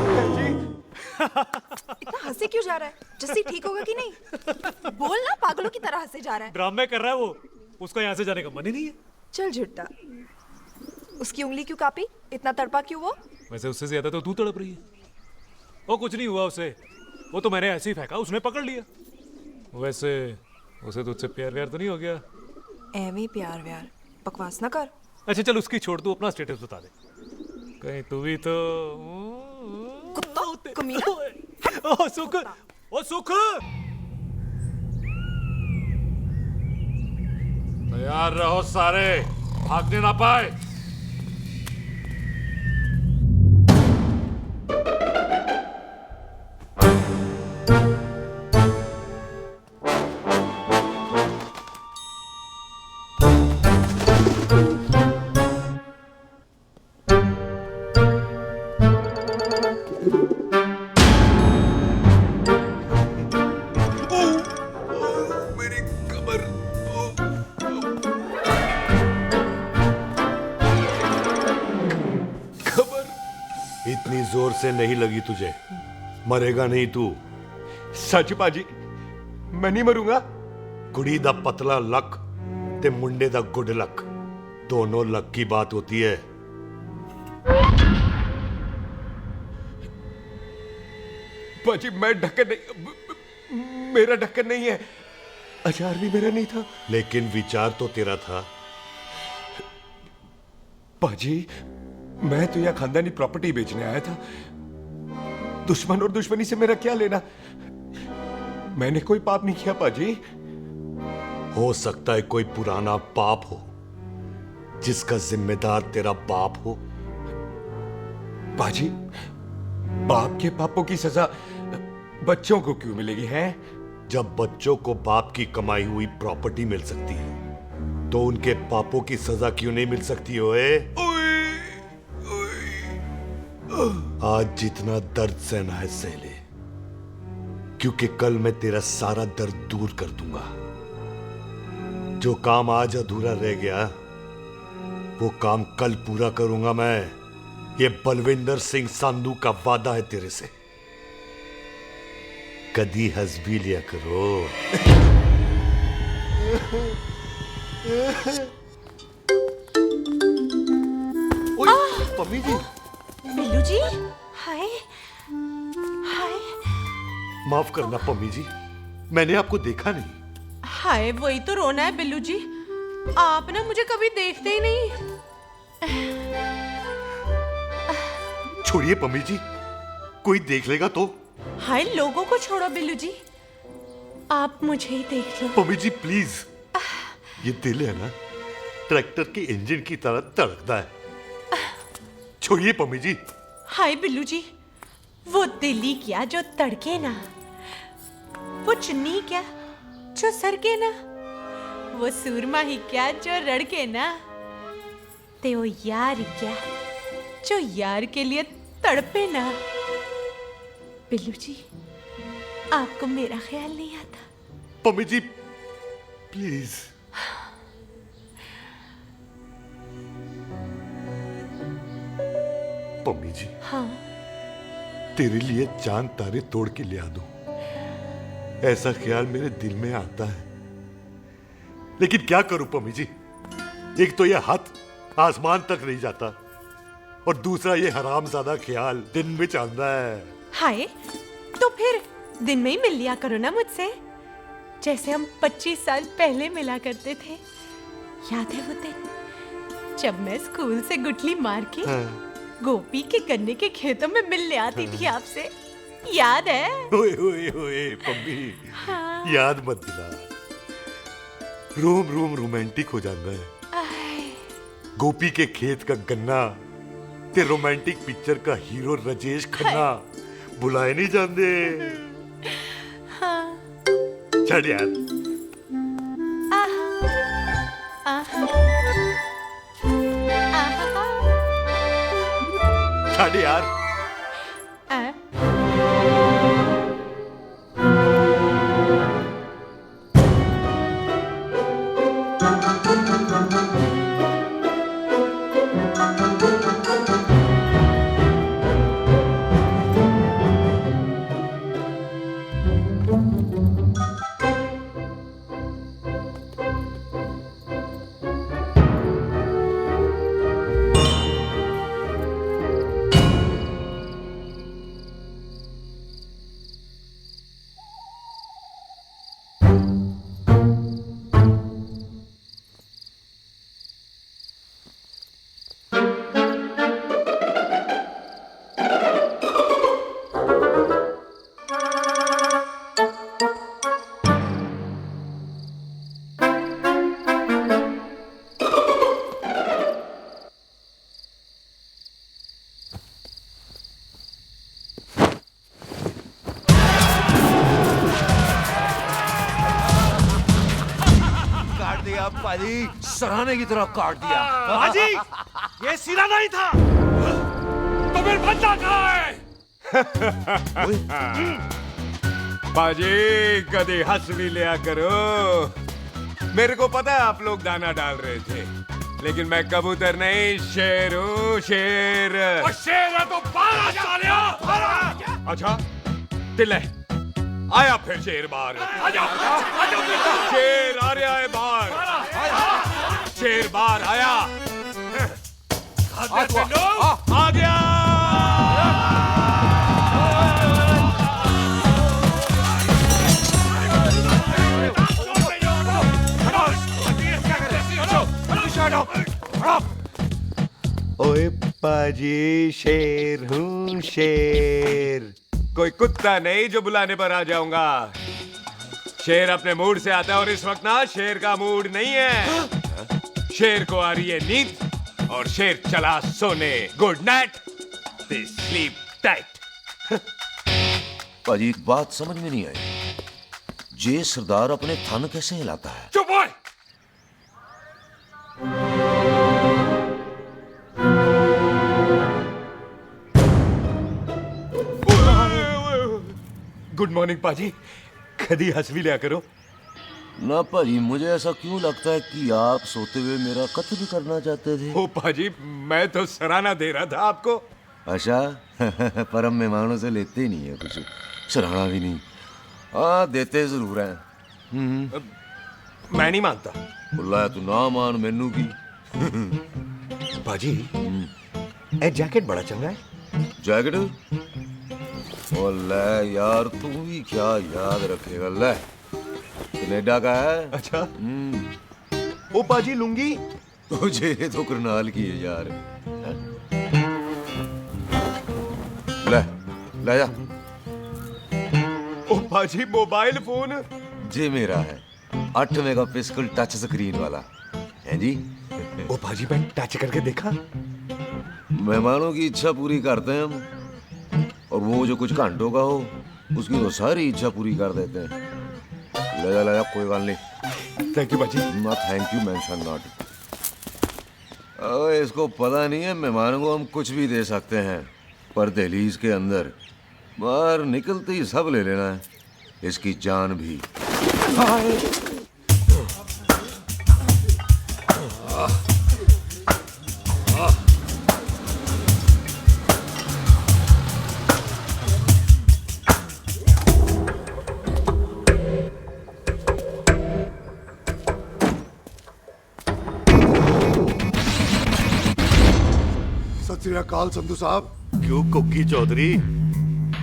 इतना हंसे क्यों जा रहा है? जस्सी ठीक होगा कि नहीं? बोल ना, पागलों की तरह हंसे जा रहा है। ड्रामे कर रहा है वो, उसका यहाँ से जाने का मन ही नहीं है। चल झुट्टा। उसकी उंगली क्यों कापी? इतना तड़पा क्यों वो? वैसे उससे ज्यादा तो तू तड़प रही है। वो कुछ नहीं हुआ उसे, वो तो मैंने ऐसे ही फेंका, उसने पकड़ लिया। वैसे उसे तुझसे प्यार व्यार तो नहीं हो गया? एवी प्यार व्यार बकवास ना कर। अच्छा चल, उसकी छोड़, तू अपना स्टेटस बता दे। कहीं तू भी तो कुत्ता कमीना। ओ सुख, ओ सुख। तैयार रहो सारे, भागने ना पाए। कमर। इतनी जोर से नहीं लगी तुझे, मरेगा नहीं तू। सच पाजी, मैं नहीं मरूंगा। कुड़ी दा पतला लक ते मुंडे दा गुड लक, दोनों लक की बात होती है। पाजी मैं ढक्कन नहीं, मेरा ढक्कन नहीं है, अचार भी मेरा नहीं था। लेकिन विचार तो तेरा था। पाजी मैं तो यह खानदानी प्रॉपर्टी बेचने आया था, दुश्मन और दुश्मनी से मेरा क्या लेना। मैंने कोई पाप नहीं किया पाजी। हो सकता है कोई पुराना पाप हो जिसका जिम्मेदार तेरा बाप हो। पाजी बाप के पापों की सजा बच्चों को क्यों मिलेगी है? जब बच्चों को बाप की कमाई हुई प्रॉपर्टी मिल सकती है तो उनके पापों की सजा क्यों नहीं मिल सकती? ओए आज जितना दर्द सहना है सह ले, क्योंकि कल मैं तेरा सारा दर्द दूर कर दूंगा। जो काम आज अधूरा रह गया वो काम कल पूरा करूंगा मैं। ये बलविंदर सिंह संधू का वादा है तेरे से। कदी हंस भी लिया करो। मम्मी जी। बिल्लू जी, हाय हाय। माफ करना पम्मी जी, मैंने आपको देखा नहीं। हाय, वही तो रोना है बिल्लू जी, आप ना मुझे कभी देखते ही नहीं। छोड़िए पम्मी जी, कोई देख लेगा तो। हाय, लोगों को छोड़ो बिल्लू जी, आप मुझे ही देख लो। पम्मी जी प्लीज। ये दिल है ना, ट्रैक्टर के इंजन की तरह तड़कता है। छोड़िए पम्मी जी। हाय बिल्लू जी, वो दिल्ली क्या जो तड़के ना, वो चुन्नी क्या जो सरके ना, वो सूरमा ही क्या जो रड़के ना, ते वो यार क्या जो यार के लिए तड़पे ना। बिल्लू जी, आपको मेरा ख्याल नहीं आता? पम्मी जी प्लीज। पम्मी जी, हाँ, तेरे लिए चांद तारे तोड़ के ले आ दूं, ऐसा ख्याल मेरे दिल में आता है। लेकिन क्या करूं पम्मी जी, एक तो यह हाथ आसमान तक नहीं जाता और दूसरा ये हरामजादा ख्याल दिन में चांदा है। हाय, तो फिर दिन में ही मिल लिया करो ना मुझसे, जैसे हम 25 साल पहले मिला करते थे। याद है वो दिन जब मैं स्कूल से गुठली मार के गोपी के गन्ने के खेतों में मिलने आती थी आपसे, याद है? ओए ओए ओए पम्मी, हाँ। याद मत दिला, रोम रोम रोमांटिक हो जाता है। गोपी के खेत का गन्ना ते रोमांटिक पिक्चर का हीरो राजेश खन्ना बुलाए नहीं जाते। हाँ। चल यार। चल यार। पाजी सराहने की तरह काट दिया। पाजी, ये सिरा नहीं था। तो फिर बंदा कहाँ है? पाजी कदी हंस भी लिया करो, मेरे को पता है आप लोग दाना डाल रहे थे, लेकिन मैं कबूतर नहीं शेर हूँ, शेर। और शेर है तो बारह सालिया। अच्छा दिल है आया फिर शेर बाहर। शेर आ रहा है बाहर, शेर बाहर आया, आ गया। ओए पाजी शेर हूँ शेर, कोई कुत्ता नहीं जो बुलाने पर आ जाऊंगा। शेर अपने मूड से आता है और इस वक्त ना शेर का मूड नहीं है। शेर को आ रही है नींद और शेर चला सोने। Good night, they sleep tight. पाजी एक बात समझ में नहीं आई, जे सरदार अपने थन कैसे हिलाता है? चुप ओए। गुड मॉर्निंग पाजी, कभी हंस भी लिया करो। ना पाजी, मुझे ऐसा क्यों लगता है कि आप सोते हुए मेरा कत्ल भी करना चाहते थे? ओ पाजी, मैं तो सराहना दे रहा था आपको। अच्छा पर हम मेहमानों से लेते ही नहीं है कुछ, सराहना भी नहीं। हाँ देते जरूर हैं। मैं नहीं मानता। बुलाया तू ना मान मैनू की। पाजी ए जैकेट बड़ा चंगा है। जैकेट ओ ले यार, तू भी क्या याद रखेगा। ले कनेडा का है। अच्छा ओ पाजी लुंगी तुझे तो करनाल की है यार। ले ले जा। ओ पाजी मोबाइल फोन जी मेरा है, 8 मेगापिक्सल टच स्क्रीन वाला है जी। ओ पाजी मैं टच करके देखा। मेहमानों की इच्छा पूरी करते हैं हम, और वो जो कुछ घंटों का हो उसकी तो सारी इच्छा पूरी कर देते हैं। ले जा कोई बात नहीं। थैंक यू बाजी। ना थैंक यू मेंशन नॉट। इसको पता नहीं है मेहमानों को हम कुछ भी दे सकते हैं, पर दहलीज के अंदर बाहर निकलते ही सब ले लेना है, इसकी जान भी। सत श्री अकाल संधू साहब। क्यों कुक्की चौधरी,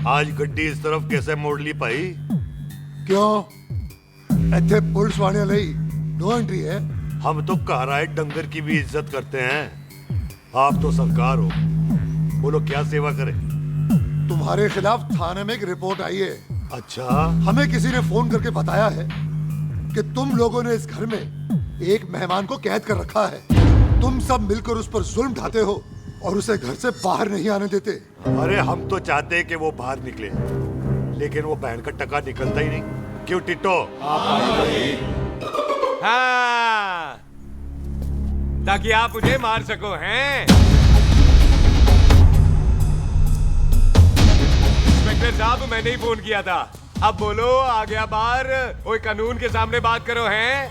आज गड्डी इस तरफ कैसे मोड़ ली पाई? क्यों इतने पुलिस वाले नहीं नो एंट्री है? हम तो घर आए डंगर की भी इज्जत करते हैं। आप तो सरकार हो, बोलो क्या सेवा करें? तुम्हारे खिलाफ थाने में एक रिपोर्ट आई है। अच्छा? हमें किसी ने फोन करके बताया है कि तुम लोगों ने इस घर में एक मेहमान को कैद कर रखा है। तुम सब मिलकर उस पर जुल्म ढाते हो और उसे घर से बाहर नहीं आने देते। अरे हम तो चाहते हैं कि वो बाहर निकले, लेकिन वो बहन का टका निकलता ही नहीं। क्यों टिट्टो? हाँ, ताकि आप मुझे मार सको हैं। इंस्पेक्टर साहब मैंने ही फोन किया था। अब बोलो आ गया बाहर। ओए कानून के सामने बात करो हैं।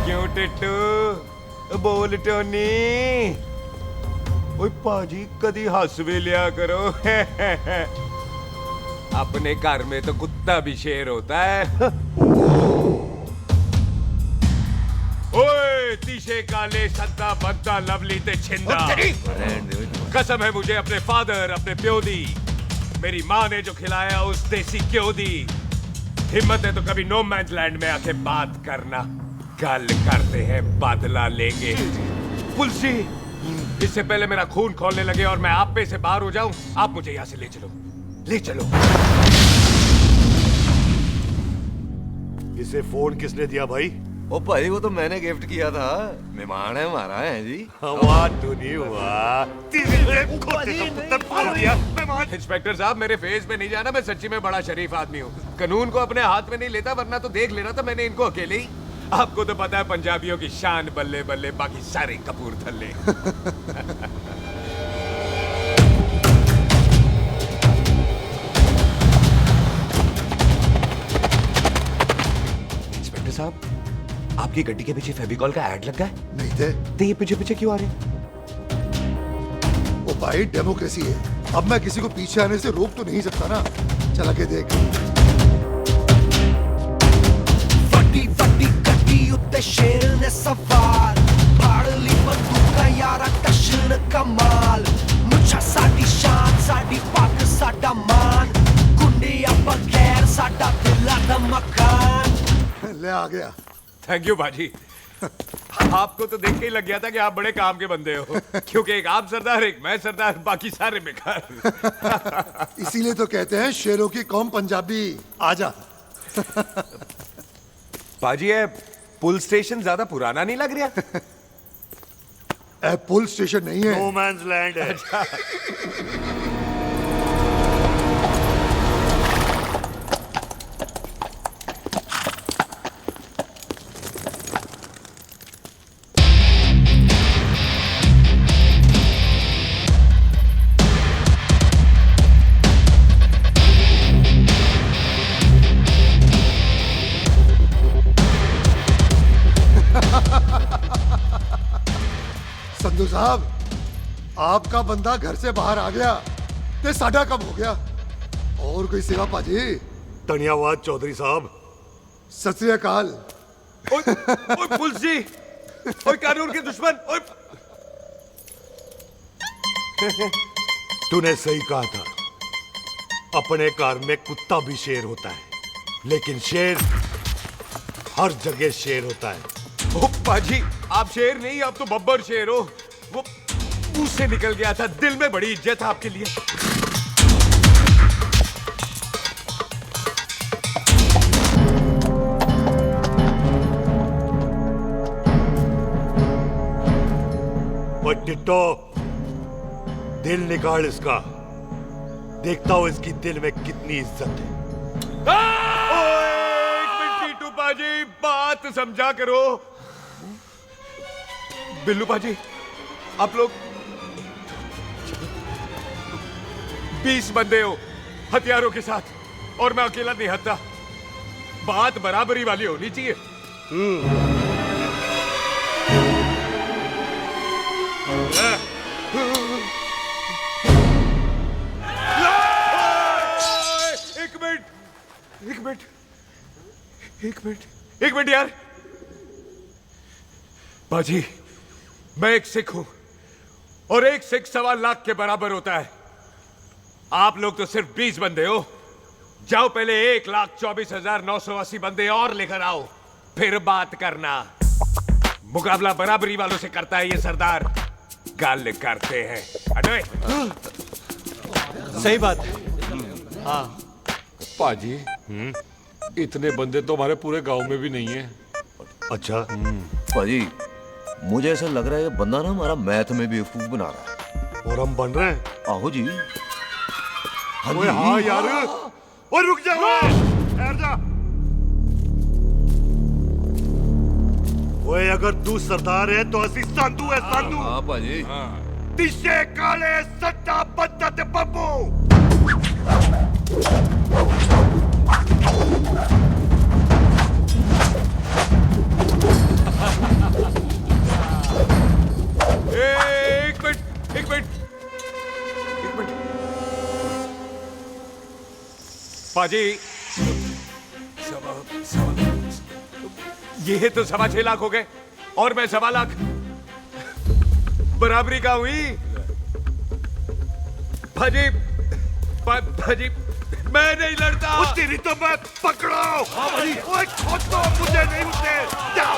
क्यों टिट्टू? बोल टोनी। ओए पाजी कदी हंस भी लिया करो। अपने घर में तो कुत्ता भी शेर होता है। ओए तीशे काले सद्दा बद्दा लवली ते छिंदा, कसम है मुझे अपने फादर अपने प्यो दी, मेरी माँ ने जो खिलाया उस देसी क्यों दी। हिम्मत है तो कभी नो मैंस लैंड में आके बात करना। कल करते हैं बदला लेंगे। पुलसी इससे पहले मेरा खून खोलने लगे और मैं आप पे से बाहर हो जाऊं, आप मुझे यहां से ले चलो, ले चलो। इसे फोन किसने दिया भाई? ओ भाई वो तो मैंने गिफ्ट किया था, मेहमान है हमारा है जी। वाह टोनी वाह, इंस्पेक्टर साहब मेरे फेस पे नहीं जाना, मैं सच्ची में बड़ा शरीफ आदमी हूँ। कानून को अपने हाथ में नहीं लेता, वरना तो देख लेना था मैंने इनको अकेले ही। आपको तो पता है पंजाबियों की शान बल्ले बल्ले, बाकी सारे कपूरथले। इंस्पेक्टर साहब, आपकी गड्डी के पीछे फेविकॉल का एड लग गया है? नहीं थे। तो ये पीछे पीछे क्यों आ रहे? ओ भाई, डेमोक्रेसी है। अब मैं किसी को पीछे आने से रोक तो नहीं सकता ना। चला के देख। ਵੱਡੀ ਵੱਡੀ ਗੱਡੀ ਉੱਤੇ ਸ਼ੇਰ ਨੇ ਸਵਾਰ ਫੜ ਲਈ ਬੰਦੂਕਾਂ ਯਾਰਾ ਟਸ਼ਨ ਕਮਾਲ ਮੁੱਛਾਂ ਸਾਡੀ ਸ਼ਾਨ ਸਾਡੀ ਪੱਗ ਸਾਡਾ ਮਾਨ ਗੁੰਡਿਆਂ ਬਗੈਰ ਸਾਡਾ ਦਿਲਾਂ ਦਾ ਮਕਾਨ ले आ गया। थैंक यू बाजी। आपको तो देख के ही लग गया था कि आप बड़े काम के बंदे हो, क्योंकि एक आप सरदार, एक मैं सरदार, बाकी सारे बेकार। इसीलिए तो कहते हैं शेरों की कौम पंजाबी। आजा। बाजी, ये पुल स्टेशन ज्यादा पुराना नहीं लग रहा? पुल स्टेशन नहीं है, नो मैंस लैंड है। संधू साहब, आपका बंदा घर से बाहर आ गया ते साडा कब हो गया। और कोई सेवा पाजी? धन्यवाद चौधरी साहब। सत श्री अकाल। ओए पुलिस जी, ओए कानून के दुश्मन, ओए। तूने सही कहा था, अपने घर में कुत्ता भी शेर होता है, लेकिन शेर हर जगह शेर होता है। ओ पाजी, आप शेर नहीं, आप तो बब्बर शेर हो। वो मुंह से निकल गया था, दिल में बड़ी इज्जत है आपके लिए। वो टिट्टो, दिल निकाल इसका, देखता हूं इसकी दिल में कितनी इज्जत है। एक मिनट टीटू पाजी, बात समझा करो। बिल्लू पाजी, आप लोग 20 बंदे हो हथियारों के साथ, और मैं अकेला नहीं हत्ता। बात बराबरी वाली होनी चाहिए। एक मिनट यार। बाजी, मैं एक सिख हूं, और एक सिख 1.25 लाख के बराबर होता है। आप लोग तो सिर्फ 20 बंदे हो। जाओ पहले 1,24,980 बंदे और लेकर आओ, फिर बात करना। मुकाबला बराबरी वालों से करता है ये सरदार, गाल करते हैं। अरे सही बात है। हाँ पाजी, इतने बंदे तो हमारे पूरे गांव में भी नहीं है। अच्छा पाजी, मुझे ऐसा लग रहा है ये बंदा ना हमारा मैथ में बेवकूफ बना रहा है। और हम बन रहे हैं। आहो जी। ओए हाँ यार, और रुक जा, ठहर जा। ओए अगर तू सरदार है तो असी संधू है, संधू। हाँ पाजी। दिशे काले सट्टा बद्दा ते बब्बू। एक मिनट। पाजी, ये तो 6.25 लाख हो गए, और मैं 1.25 लाख। बराबरी का हुई। भाजी, भाजी, मैं नहीं लड़ता। तेरी तो मैं पकड़ो। ओए छोड़ दो मुझे, नहीं उठे। जाओ।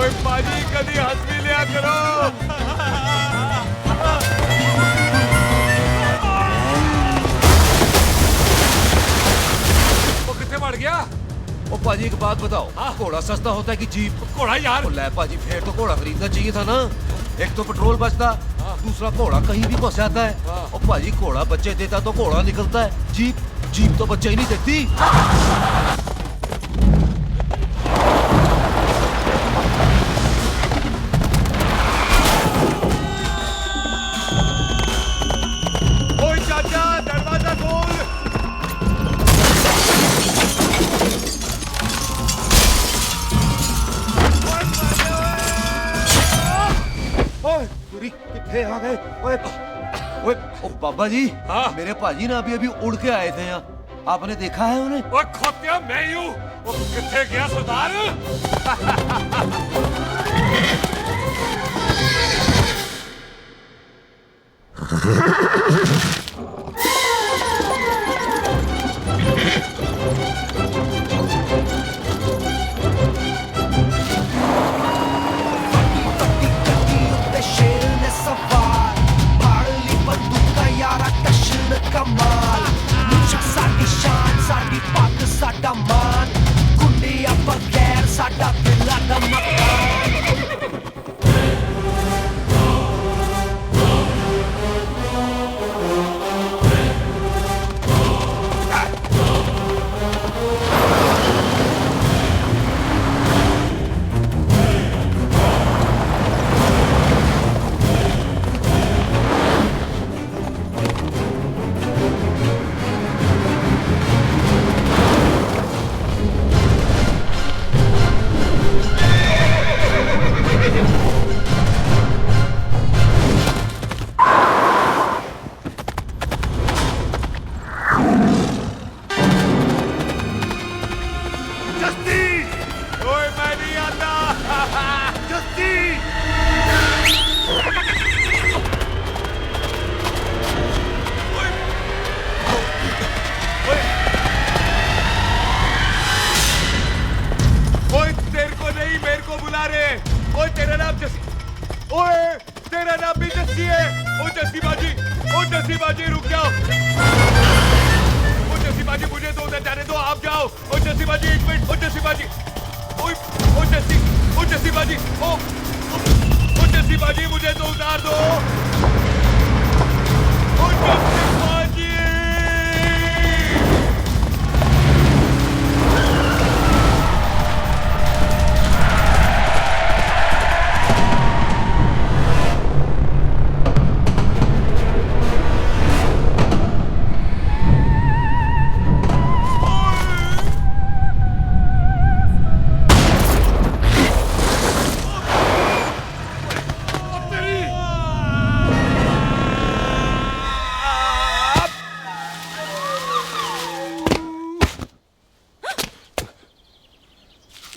ओए पाजी कदी हंस भी लिया करो। वो कितने मर गया? ओ पाजी एक बात बताओ, घोड़ा सस्ता होता है कि जीप? घोड़ा यार। ले पाजी फिर तो घोड़ा खरीदना चाहिए था ना। एक तो पेट्रोल बचता, दूसरा घोड़ा कहीं भी फंस जाता है। और पाजी घोड़ा बच्चे देता तो घोड़ा निकलता है, जीप तो बच्चे ही नहीं देती। ओए चाचा दरवाजा खोल। ओए पूरी कितने आ गए? ओए ओए ओ बाबा जी, मेरे पाजी ना अभी उड़ के आए थे यहाँ, आपने देखा है उन्हें? ओए खोतिया मैं ही हूँ। वो कितने गया सरदार? ਤੇ ਸ਼ੇਰ ਨੇ ਸਵਾਰ ਫੜ ਲਈ ਬੰਦੂਕਾਂ ਯਾਰਾ ਕਸ਼ਨ ਕਮਾਲ ਮੁੱਛਾਂ ਸਾਡੀ ਸ਼ਾਨ ਸਾਡੀ ਪੱਗ ਸਾਡਾ ਮਾਨ ਗੁੰਡਿਆਂ ਬਗੈਰ ਸਾਡਾ ਦਿਲਾਂ ਦਾ ਮਕਾਨ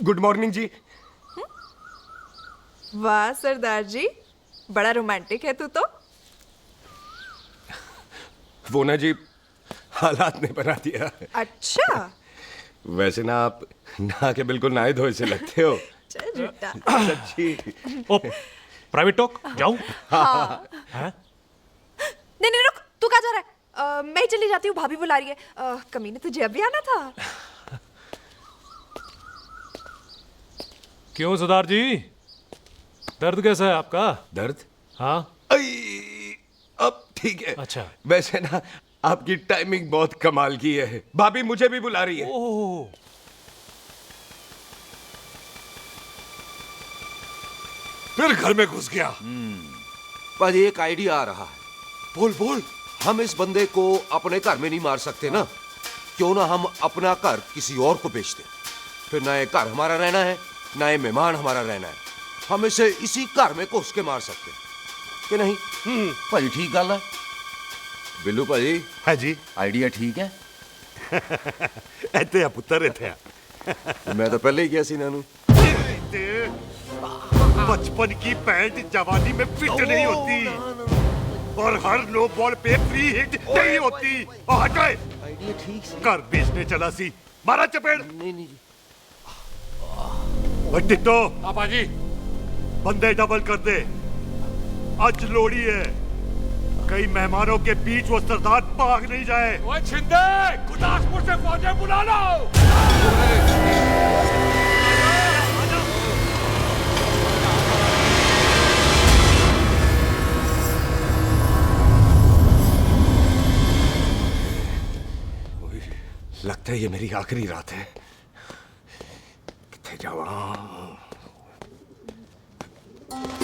गुड मॉर्निंग जी। वाह सरदार जी, बड़ा रोमांटिक है तू तो। वो ना जी हालात ने बना दिया। अच्छा वैसे ना आप नहा के बिल्कुल नहाए धोए से लगते हो। चल झूठा। सच्ची। ओ प्राइवेट टॉक जाऊं? हाँ। हैं? नहीं नहीं रुक, तू कहाँ जा रहा है? मैं ही चली जाती हूँ, भाभी बुला रही है। कमीने तुझे अभी आना था। क्यों सरदार जी, दर्द कैसा है आपका? दर्द? हाँ अब ठीक है। अच्छा। वैसे ना आपकी टाइमिंग बहुत कमाल की है। भाभी मुझे भी बुला रही है। ओह। फिर घर में घुस गया। पाजी एक आइडिया आ रहा है। बोल बोल। हम इस बंदे को अपने घर में नहीं मार सकते ना, क्यों ना हम अपना घर किसी और को बेच दें। फिर ना ये घर हमारा रहना है, ना ये मेहमान हमारा रहना है। हम इसे इसी घर में घुस के मार सकते हैं कि नहीं? भाजी ठीक गल है। बिल्लू भाजी। हाँ जी। आइडिया ठीक है। ਇੱਥੇ ਆ ਪੁੱਤਰ ਇੱਥੇ ਆ। मैं तो पहले ही किया सी नानू। बचपन की पैंट जवानी में फिट नहीं होती और हर नो बॉल पे फ्री हिट नहीं होती। और हट गए। आइडिया ठीक से। घर बेचने चला सी, मारा चपेड़। नहीं नहीं जी। टिट्टो पापा जी बंदे डबल कर दे। आज लोड़ी है, कई मेहमानों के बीच वो सरदार भाग नहीं जाए। ओए छिंदे, गुरदासपुर से फौजें बुला लो। लगता है ये मेरी आखिरी रात है। किथे जावा?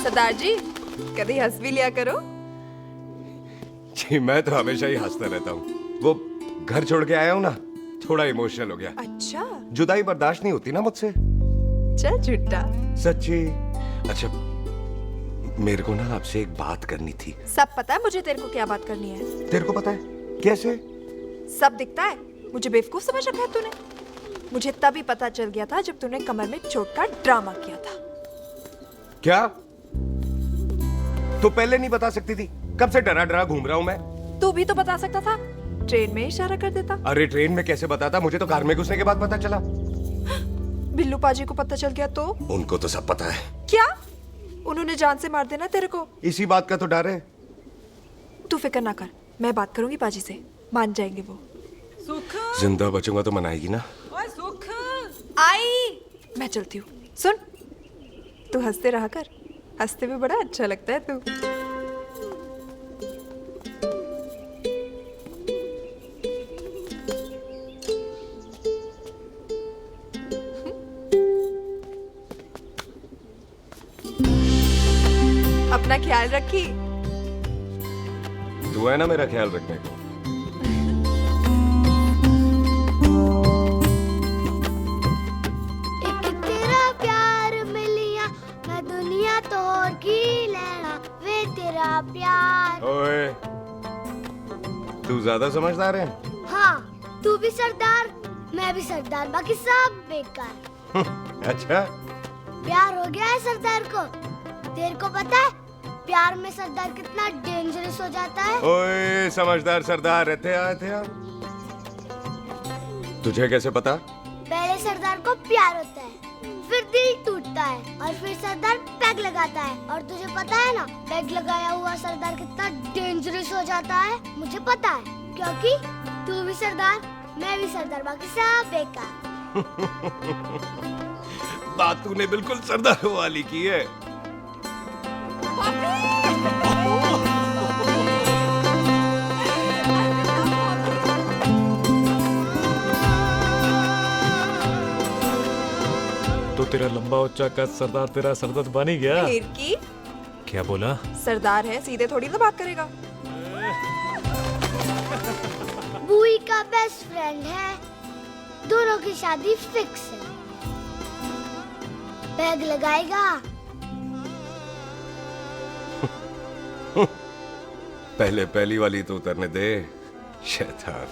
सरदार जी, कभी हंस भी लिया करो। जी मैं तो हमेशा ही हंसता रहता हूँ। वो घर छोड़ के आया हूँ ना, थोड़ा इमोशनल हो गया। अच्छा, जुदाई बर्दाश्त नहीं होती ना मुझसे। चल झूठा। सच्ची। अच्छा, मेरे को ना आपसे एक बात करनी थी। सब पता है मुझे तेरे को क्या बात करनी है। तेरे को पता है? कैसे? सब दिखता है। मुझे बेवकूफ समझ रखा है तूने। मुझे तभी पता चल गया था जब तूने कमर में चोट का ड्रामा किया था। क्या? तो पहले नहीं बता सकती थी? कब से डरा डरा घूम रहा हूं मैं। तू भी तो बता सकता था, ट्रेन में इशारा कर देता। अरे ट्रेन में कैसे बताता? मुझे तो कार में घुसने के बाद पता चला। बिल्लू पाजी को पता चल गया तो? उनको तो सब पता है। क्या? उन्होंने जान से मार देना तेरे को। इसी बात का तो डर है। तू फिक्र ना कर, मैं बात करूंगी पाजी से, मान जाएंगे वो। सुख, जिंदा बचूंगा तो मनाएगी ना? ओए सुख, आई। मैं चलती हूँ। सुन, तू हंसते रहा कर, हंसते में बड़ा अच्छा लगता है तू। अपना ख्याल रखी। तू है ना मेरा ख्याल रखने को। तेरा प्यार मिलिया मैं दुनिया तोड़ की लेना वे तेरा प्यार। ओए, तू ज्यादा समझदार है। हाँ, तू भी सरदार, मैं भी सरदार, बाकी सब बेकार। अच्छा, प्यार हो गया है सरदार को। तेरे को पता है प्यार में सरदार कितना डेंजरस हो जाता है? ओए समझदार सरदार रहते आते हैं। तुझे कैसे पता? पहले सरदार को प्यार होता है, फिर दिल टूटता है और फिर सरदार पैग लगाता है। और तुझे पता है ना, पैग लगाया हुआ सरदार कितना डेंजरस हो जाता है? मुझे पता है, क्योंकि तू भी सरदार, मैं भी सरदार, बाकी सब बेकार। बात तूने बिल्कुल सरदार वाली की है। तो तेरा लंबा उच्चा का सरदार तेरा सरदर्द बन ही गया। फिर की? क्या बोला? सरदार है, सीधे थोड़ी ना बात करेगा। बुई का बेस्ट फ्रेंड है, दोनों की शादी फिक्स है। पैग लगाएगा। पहले पहली वाली तो उतरने दे, शैतान।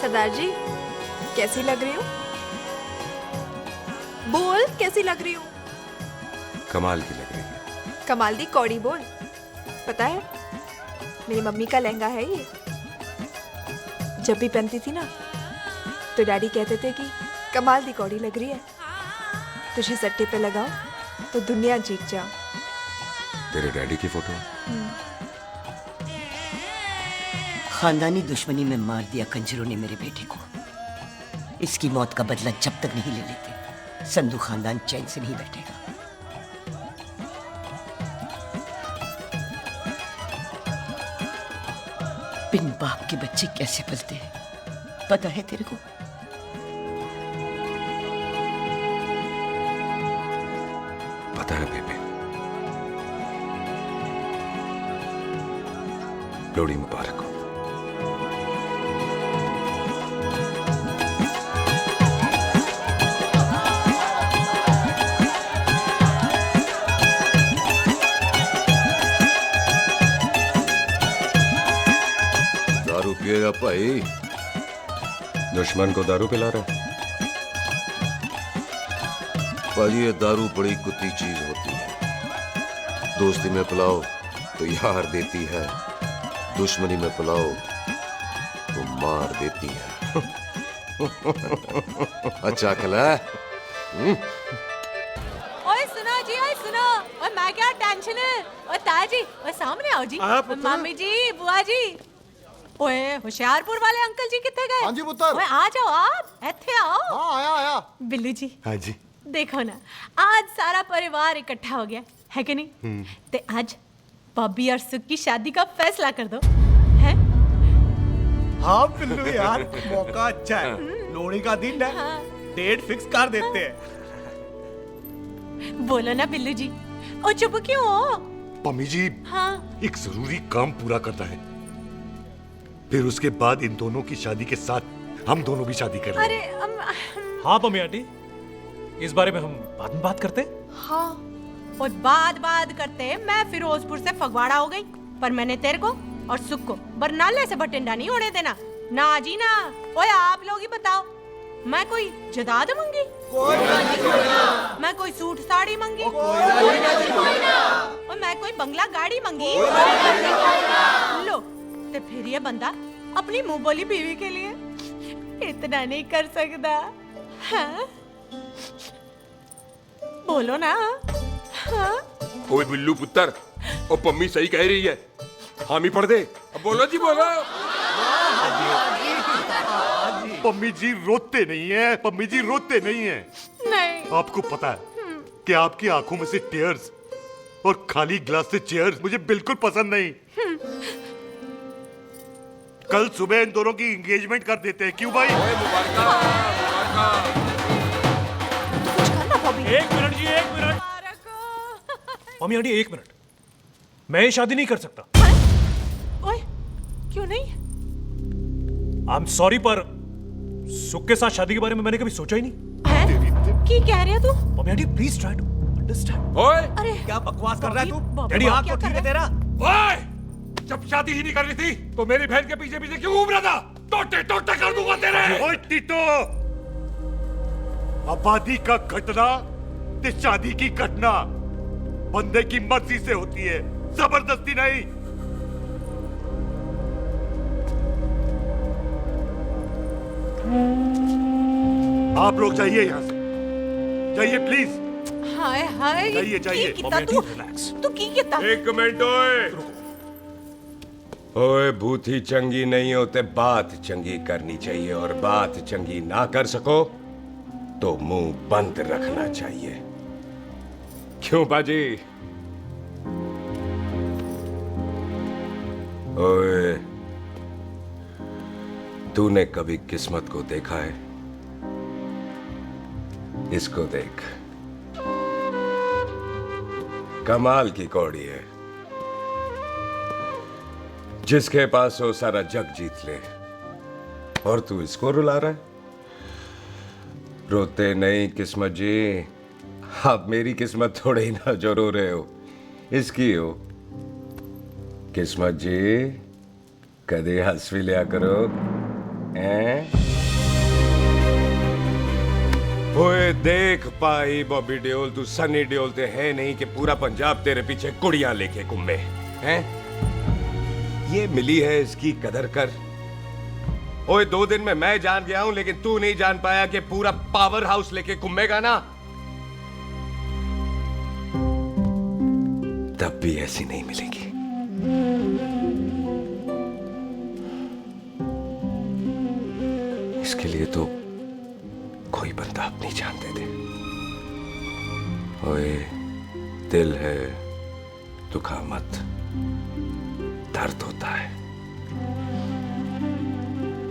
सरदार जी, कैसी लग रही हूँ? बोल, कैसी लग रही हूँ? कमाल की लग रही है। कमाल दी कौड़ी बोल। पता है, मेरी मम्मी का लहंगा है ये। जब भी पहनती थी ना, तो डैडी कहते थे कि कमाल दी कौड़ी लग रही है, तुझे सट्टे पे लगाओ तो दुनिया जीत जाओ। तेरे डैडी की फोटो? खानदानी दुश्मनी में मार दिया कंजरों ने मेरे बेटे को। इसकी मौत का बदला जब तक नहीं ले लेते, संधू खानदान चैन से नहीं बैठेगा। बिन बाप के बच्चे कैसे पलते हैं, पता है तेरे को? पता है बेबे। लोहड़ी मुबारक हो। भाई दुश्मन को दारू पिला रहा है? भाजी ये दारू बड़ी कुत्ती चीज होती है। दोस्ती में पिलाओ तो यार देती है, दुश्मनी में पिलाओ तो मार देती है। अच्छा खिला। ओए सुनो जी, ओए सुनो, ओए मैं क्या टेंशन है, ओए ताजी, ओए सामने आओ जी, मम्मी जी, बुआ जी, ओए होशियारपुर वाले अंकल जी कितने गए? हाँ जी पुत्र। ओए आ जाओ आप, इत्थे आओ। हाँ आया आया। बिल्लू जी। हाँ जी। देखो ना, आज सारा परिवार इकट्ठा हो गया है कि नहीं? ते आज बॉबी और सुख की शादी का फैसला कर दो, हैं? हाँ बिल्लू यार, मौका अच्छा है, लोहड़ी का दिन है, डेट फिक्स कर देते हैं। बोलो ना बिल्लू जी, ओ चुप क्यों हो? पम्मी जी, हाँ एक जरूरी काम पूरा करना है, फिर उसके बाद इन दोनों की शादी के साथ हम दोनों भी शादी कर अरे लेंगे। हाँ पम्मी आंटी, इस बारे में हम बाद में बात करते हैं। हाँ और बाद करते मैं फिरोजपुर से फगवाड़ा हो गई, पर मैंने तेरे को और सुख को बरनाले से बठिंडा नहीं होने देना। ना जी ना। ओए आप लोग ही बताओ, मैं कोई जदाद मंगी? मैं कोई सूट साड़ी मंगी? और मैं कोई बंगला गाड़ी मंगी? लो तो फिर ये बंदा अपनी मुंह बोली बीवी के लिए इतना नहीं कर सकता, हाँ? बोलो ना। हाँ? ओए बिल्लू पुत्र, ओ पम्मी सही कह रही है, हामी पढ़ दे। अब बोलो जी, बोलो। पम्मी जी रोते नहीं है, पम्मी जी रोते नहीं है। नहीं। आपको पता है कि आपकी आंखों में से टीयर्स और खाली ग्लास से चेयर्स मुझे बिल्कुल पसंद नहीं। कल सुबह इन दोनों की एंगेजमेंट कर देते हैं, क्यों भाई? एक मिनट जी, एक मिनट। मम्मी आंटी एक मिनट, मैं ये शादी नहीं कर सकता। ओए क्यों नहीं? आई एम सॉरी, पर सुख के साथ शादी के बारे में मैंने कभी सोचा ही नहीं। की कह रहे हो तू? Mummy aunty please try to understand. ओए अरे क्या बकवास कर रहा है तू? डैडी दिमाग तो ठीक है तेरा? ओए, जब शादी ही नहीं करनी थी तो मेरी बहन के पीछे पीछे क्यों घूम रहा था? टोटे टोटे कर दूंगा तेरे। ओए टीटो, आबादी का घटना ते शादी की घटना बंदे की मर्जी से होती है, जबरदस्ती नहीं। आप लोग जाइए यहाँ से, जाइए प्लीज। हाय हाय। जाइए, जाइए। की कितना तू की कितना? एक मिनट ओए। ओए भूती चंगी नहीं होते, बात चंगी करनी चाहिए, और बात चंगी ना कर सको तो मुंह बंद रखना चाहिए। क्यों बाजी? ओए, तूने कभी किस्मत को देखा है? इसको देख, कमाल की कौड़ी है, जिसके पास हो सारा जग जीत ले, और तू इसको रुला रहा है? रोते नहीं किस्मत जी, आप मेरी किस्मत थोड़े ही ना जो रो रहे हो, इसकी हो। किस्मत जी कदे हंस भी लिया करो, हैं? ओए देख पाई बॉबी देओल, तू सनी देओल ते है नहीं कि पूरा पंजाब तेरे पीछे कुड़ियां लेके घूमे, हैं? ये मिली है, इसकी कदर कर। ओए 2 दिन में मैं जान गया हूं, लेकिन तू नहीं जान पाया कि पूरा पावर हाउस लेके घूमेगा ना, तब भी ऐसी नहीं मिलेगी। इसके लिए तो कोई बंदा अपनी जान दे दे। ओए दिल है, दुखा मत, दर्द होता है।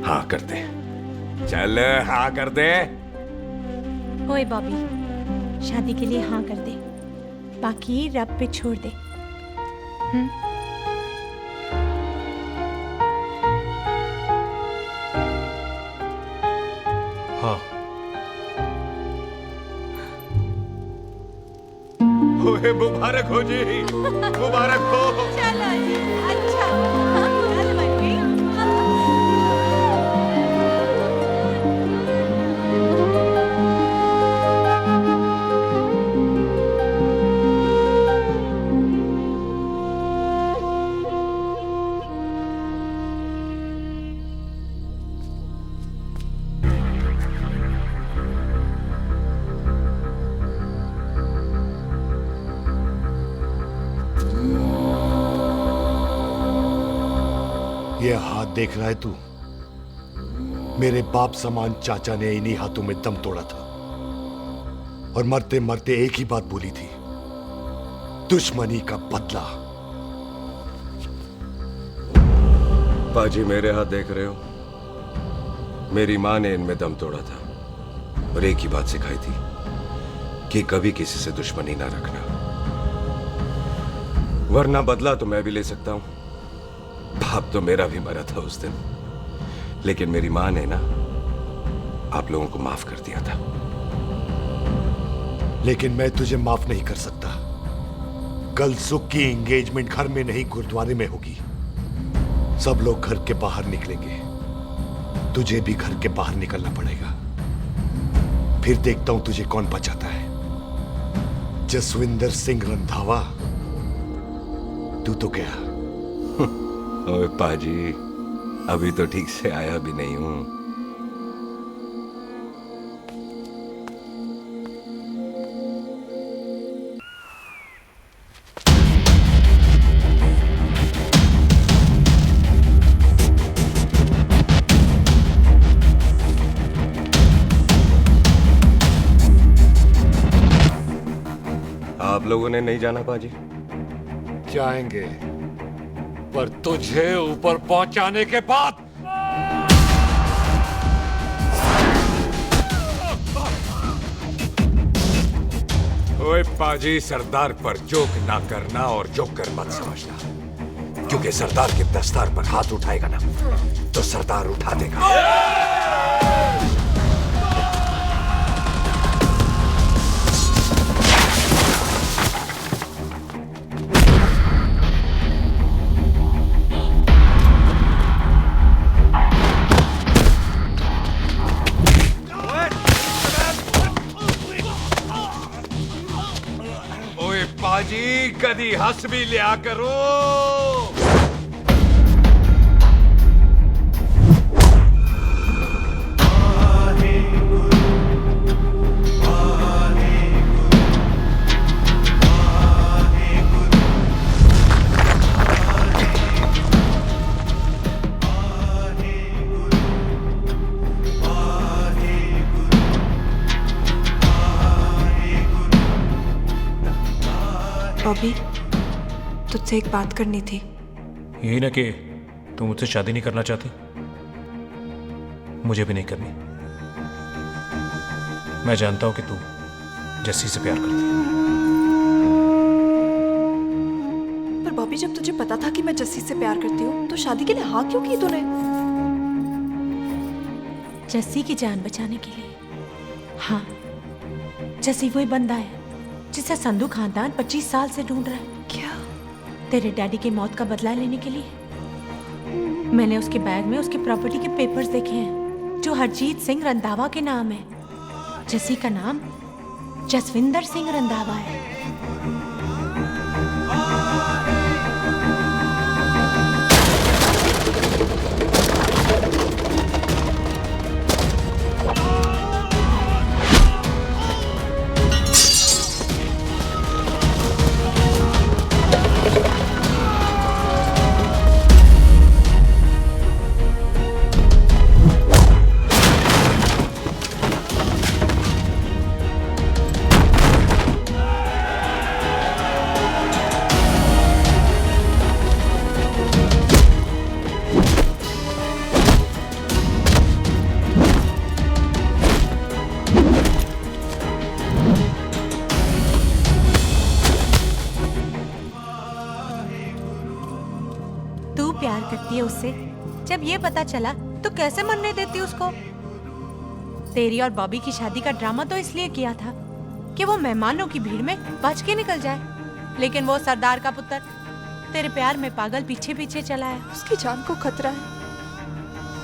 हाँ कर दे, चल हाँ कर दे। ओए बॉबी, शादी के लिए हाँ कर दे, बाकी रब पे छोड़ दे। हाँ। ओए मुबारक हो जी, मुबारक हो। चलो जी, अच्छा। चल बन गई। देख रहा है तू? मेरे बाप समान चाचा ने इन्हीं हाथों में दम तोड़ा था और मरते मरते एक ही बात बोली थी, दुश्मनी का बदला। पाजी मेरे हाथ देख रहे हो? मेरी माँ ने इनमें दम तोड़ा था और एक ही बात सिखाई थी कि कभी किसी से दुश्मनी ना रखना, वरना बदला तो मैं भी ले सकता हूं। बाप तो मेरा भी मरा था उस दिन, लेकिन मेरी माँ ने ना आप लोगों को माफ कर दिया था। लेकिन मैं तुझे माफ नहीं कर सकता। कल सुख की एंगेजमेंट घर में नहीं गुरुद्वारे में होगी। सब लोग घर के बाहर निकलेंगे, तुझे भी घर के बाहर निकलना पड़ेगा। फिर देखता हूं तुझे कौन बचाता है, जसविंदर सिंह रंधावा तू तो क्या? ओए पाजी, अभी तो ठीक से आया भी नहीं हूं। आप लोगों ने नहीं जाना पाजी? जाएंगे, पर तुझे ऊपर पहुंचाने के बाद। ओए पाजी, सरदार पर जोक ना करना और जोकर मत समझना, क्योंकि सरदार के दस्तार पर हाथ उठाएगा ना तो सरदार उठा देगा। पाजी, कदी हंस भी लिया करो। बॉबी, तुझसे एक बात करनी थी। यही ना कि तुम मुझसे शादी नहीं करना चाहती, मुझे भी नहीं करनी। मैं जानता हूं कि तू जस्सी से प्यार करती है। पर बॉबी, जब तुझे पता था कि मैं जस्सी से प्यार करती हूँ तो शादी के लिए हाँ क्यों की तूने? जस्सी की जान बचाने के लिए। हाँ, जस्सी वही बंदा है जिसे संधू खानदान 25 साल से ढूंढ रहा है। क्या? तेरे डैडी की मौत का बदला लेने के लिए। मैंने उसके बैग में उसकी प्रॉपर्टी के पेपर्स देखे हैं जो हरजीत सिंह रंधावा के नाम है। जस्सी का नाम जसविंदर सिंह रंधावा है। प्यार करती है उससे। जब ये पता चला तो कैसे मरने देती उसको? तेरी और बॉबी की शादी का ड्रामा तो इसलिए किया था कि वो मेहमानों की भीड़ में बच के निकल जाए, लेकिन वो सरदार का पुत्र तेरे प्यार में पागल पीछे पीछे चला है। उसकी जान को खतरा है,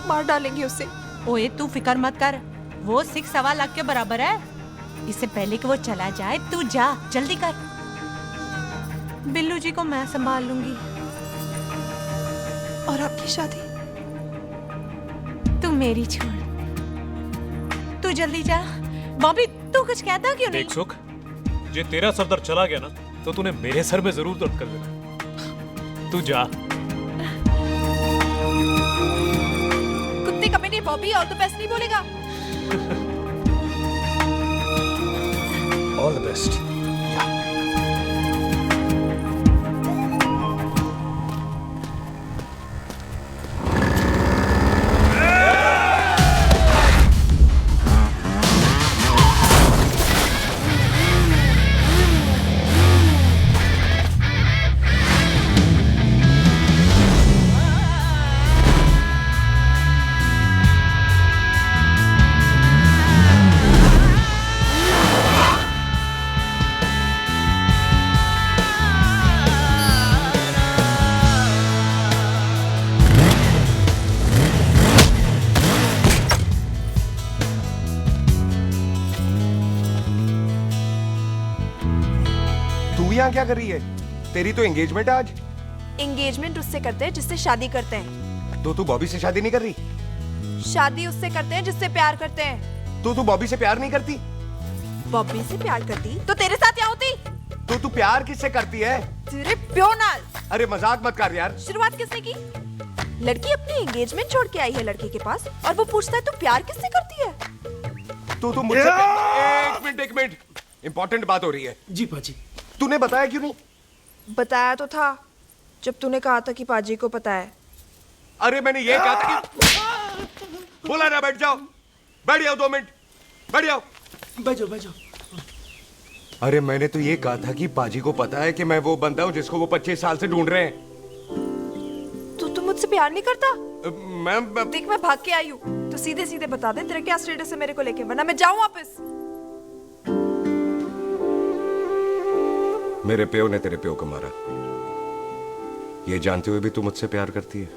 मार डालेंगे उसे। ओए तू फिक्र मत कर, वो 1.25 लाख के बराबर है। इससे पहले कि वो चला जाए तू जा, जल्दी कर। बिल्लू जी को मैं संभाल लूंगी। और आपकी शादी? तू मेरी छोड़, तू जल्दी जा। बॉबी तू कुछ कहता क्यों नहीं? देख सुख, जे तेरा सरदार चला गया ना तो तूने मेरे सर में जरूर दर्द कर देना। तू जा। बॉबी ऑल द बेस्ट नहीं बोलेगा? All the best. तू यहाँ क्या कर रही है? तेरी तो एंगेजमेंट है आज। एंगेजमेंट उससे करते हैं जिससे शादी करते हैं। तो तू बॉबी से शादी नहीं कर रही? शादी उससे करते हैं जिससे प्यार करते हैं। तो तू बॉबी से प्यार नहीं करती? बॉबी से प्यार करती तो तेरे साथ क्या होती? तो तू प्यार किससे करती है? तेरे प्यो नाल। अरे मजाक मत कर यार। शुरुआत किसने की? लड़की अपनी एंगेजमेंट छोड़ के आई है लड़के के पास और वो पूछता है तू प्यार किससे करती है? तो मुझसे एक मिनट इंपॉर्टेंट बात हो रही है। जी पाजी। तूने बताया क्यों नहीं? बताया तो था जब तूने कहा था कि पाजी को पता है। अरे मैंने ये कहा था कि बोला ना बैठ जाओ। बैठ जाओ 2 मिनट। बैठ जाओ। बैठ जाओ। अरे मैंने तो ये कहा था कि पाजी को पता है कि मैं वो बंदा हूँ जिसको वो 25 साल से ढूंढ रहे हैं। तो तू मुझसे प्यार नहीं करता? मैं देख मैं भाग के आई हूँ तो सीधे सीधे बता दे तेरा क्या स्टेटस है मेरे को लेके, वरना मैं जाऊँ वापस। मेरे प्यो ने तेरे प्यो को मारा, ये जानते हुए भी तू मुझसे प्यार करती है?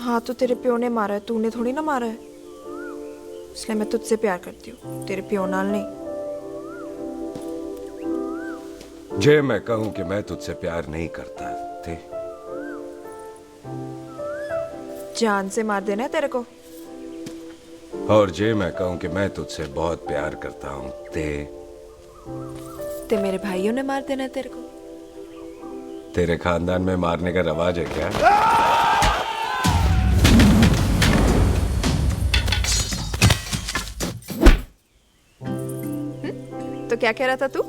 हाँ तो तेरे प्यो ने मारा है, तूने थोड़ी ना मारा है, इसलिए मैं तुझसे प्यार करती हूँ, तेरे प्यो नाल नहीं। जे मैं कहूं कि मैं तुझसे प्यार नहीं करता थे, जान से मार देना है तेरे को। और जे मैं कहूं कि मैं तुझसे बहुत प्यार करता हूं ते मेरे भाइयों ने मार देना है तेरे को। तेरे खानदान में मारने का रवाज है क्या? तो क्या कह रहा था तू?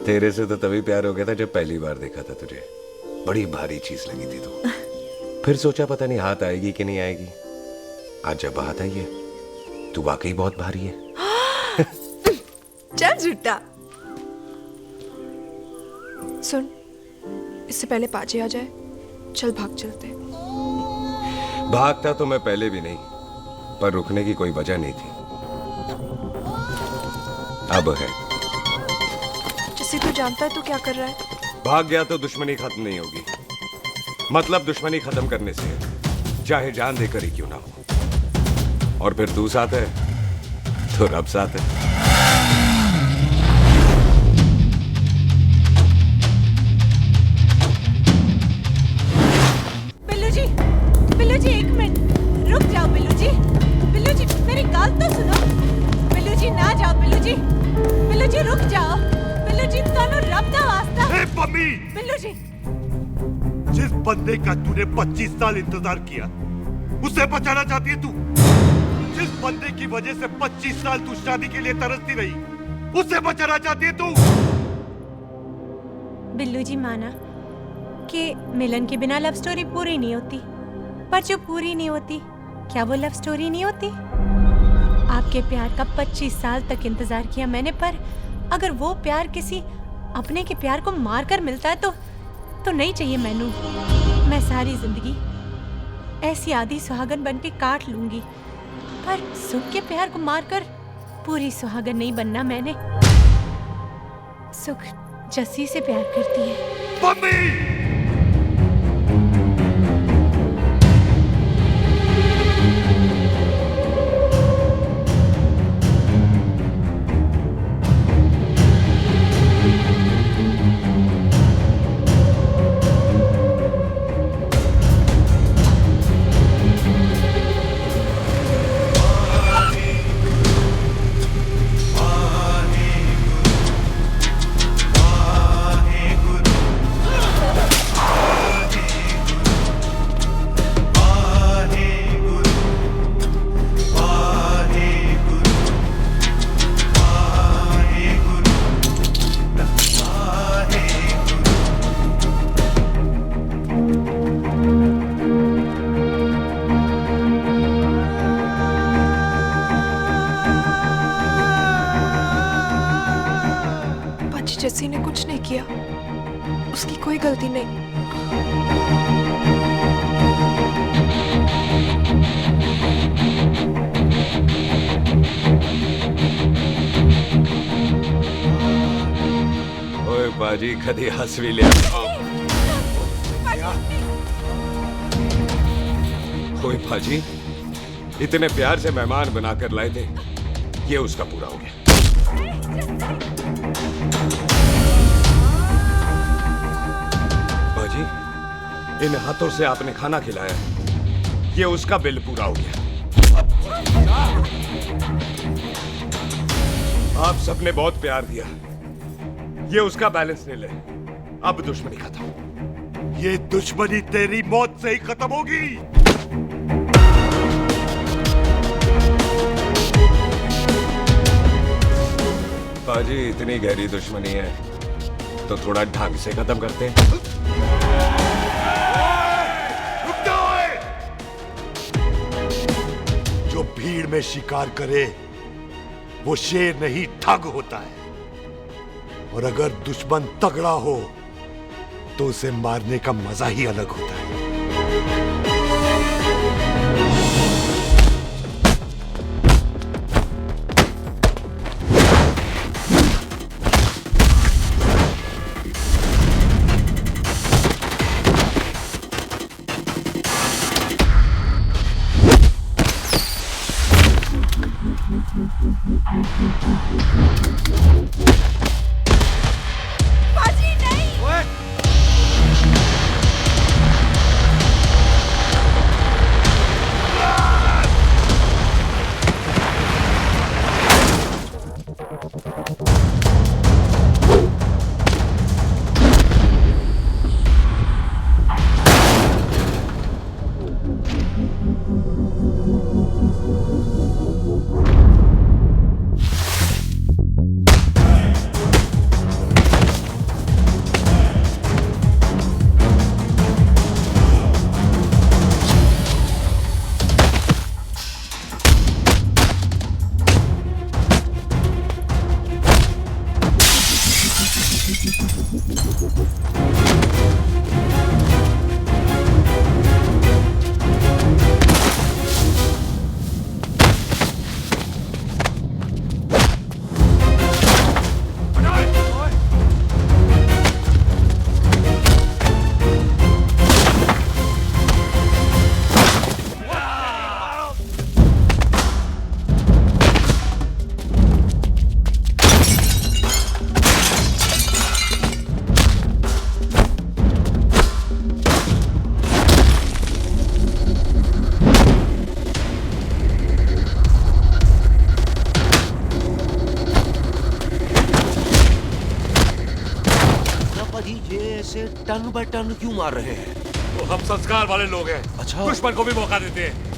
तेरे से तो तभी प्यार हो गया था जब पहली बार देखा था तुझे, बड़ी भारी चीज लगी थी तू। फिर सोचा पता नहीं हाथ आएगी कि नहीं आएगी, आज जब हाथ आई है तू वाकई बहुत भारी है। चल झूठा। सुन, इससे पहले पाजी आ जाए, चल भाग चलते। भागता तो मैं पहले भी नहीं, पर रुकने की कोई वजह नहीं थी, अब है। जैसे तू जानता है तू क्या कर रहा है। भाग गया तो दुश्मनी खत्म नहीं होगी, मतलब दुश्मनी खत्म करने से चाहे जान देकर ही क्यों ना हो। और फिर तू साथ है तो रब साथ है। बिल्लू जी एक मिनट रुक जाओ। बिल्लू जी मेरी बात तो सुनो। बिल्लू जी ना जाओ। बिल्लू जी रुक जाओ। बिल्लू जी दोनों रब दा वास्ता। ए पम्मी, बिल्लू जी जिस बंदे का तूने 25 साल इंतजार किया उसे बचाना चाहती है तू? जिस बंदे की वजह से 25 साल तू शादी के लिए तरसती रही उसे बचाना चाहती है तू? बिल्लू जी माना कि मिलन के बिना लव स्टोरी पूरी नहीं होती, पर जो पूरी नहीं होती क्या वो लव स्टोरी नहीं होती? आपके प्यार का 25 साल तक इंतजार किया मैंने, पर अगर वो प्यार किसी अपने के प्यार को मारकर मिलता है तो नहीं चाहिए मैनू। मैं सारी जिंदगी ऐसी आधी सुहागन बन के काट लूंगी, पर सुख के प्यार को मारकर पूरी सुहागन नहीं बनना मैंने। सुख जस्सी से प्यार करती है। जस्सी ने कुछ नहीं किया, उसकी कोई गलती नहीं। ओए बाजी कदी हंस भी लिया। ओए बाजी, इतने प्यार से मेहमान बनाकर लाए थे, ये उसका पूरा हो गया। बाजी, इन हाथों से आपने खाना खिलाया, ये उसका बिल पूरा हो गया। आप सबने बहुत प्यार दिया, ये उसका बैलेंस ले ले। अब दुश्मनी खत्म। ये दुश्मनी तेरी मौत से ही खत्म होगी। बाजी, इतनी गहरी दुश्मनी है तो थोड़ा ढंग से खत्म करते हैं। जो भीड़ में शिकार करे वो शेर नहीं ठग होता है, और अगर दुश्मन तगड़ा हो तो उसे मारने का मजा ही अलग होता है। बाजी नहीं। टन बाय टन क्यों मार रहे हैं? तो हम संस्कार वाले लोग हैं। अच्छा। दुश्मन को भी मौका देते हैं।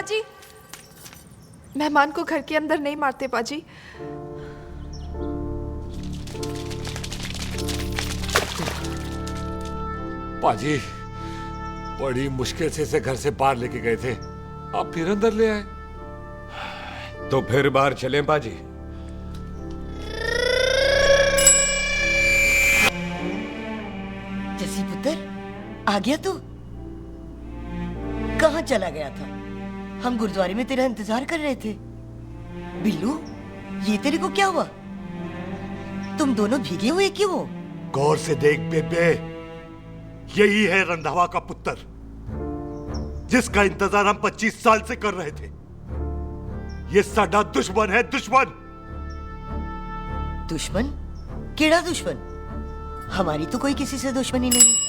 पाजी, मेहमान को घर के अंदर नहीं मारते पाजी। पाजी, बड़ी मुश्किल से इसे घर से बाहर लेके गए थे, आप फिर अंदर ले आए। तो फिर बाहर चलें पाजी। जसी पुत्र, आ गया तू? कहाँ चला गया था? हम गुरुद्वारे में तेरा इंतजार कर रहे थे। बिल्लू, ये तेरे को क्या हुआ? तुम दोनों भीगे हुए क्यों हो? गौर से देख बेबे, यही है रंधावा का पुत्र, जिसका इंतजार हम 25 साल से कर रहे थे। ये साडा दुश्मन है, दुश्मन। दुश्मन? केड़ा दुश्मन? हमारी तो कोई किसी से दुश्मनी नहीं।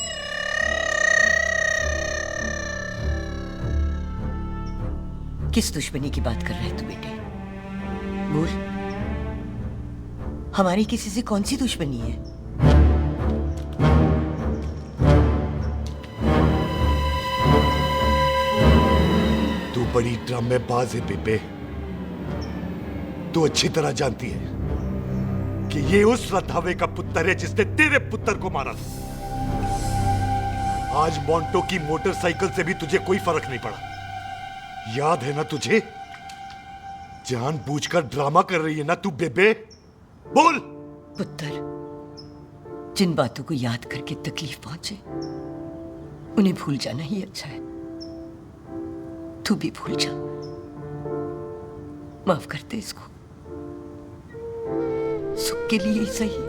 किस दुश्मनी की बात कर रहे तू बेटे? बोल, हमारी किसी से कौन सी दुश्मनी है? तू बड़ी ड्रामेबाज है बेबे। तू अच्छी तरह जानती है कि ये उस रंधावे का पुत्र है जिसने तेरे पुत्र को मारा था। आज मोंटो की मोटरसाइकिल से भी तुझे कोई फर्क नहीं पड़ा। याद है ना तुझे? जानबूझकर ड्रामा कर रही है ना तू बेबे? बोल। पुत्र, जिन बातों को याद करके तकलीफ पहुंचे, उन्हें भूल जाना ही अच्छा है। तू भी भूल जा। माफ कर दे इसको, सुख के लिए ही सही।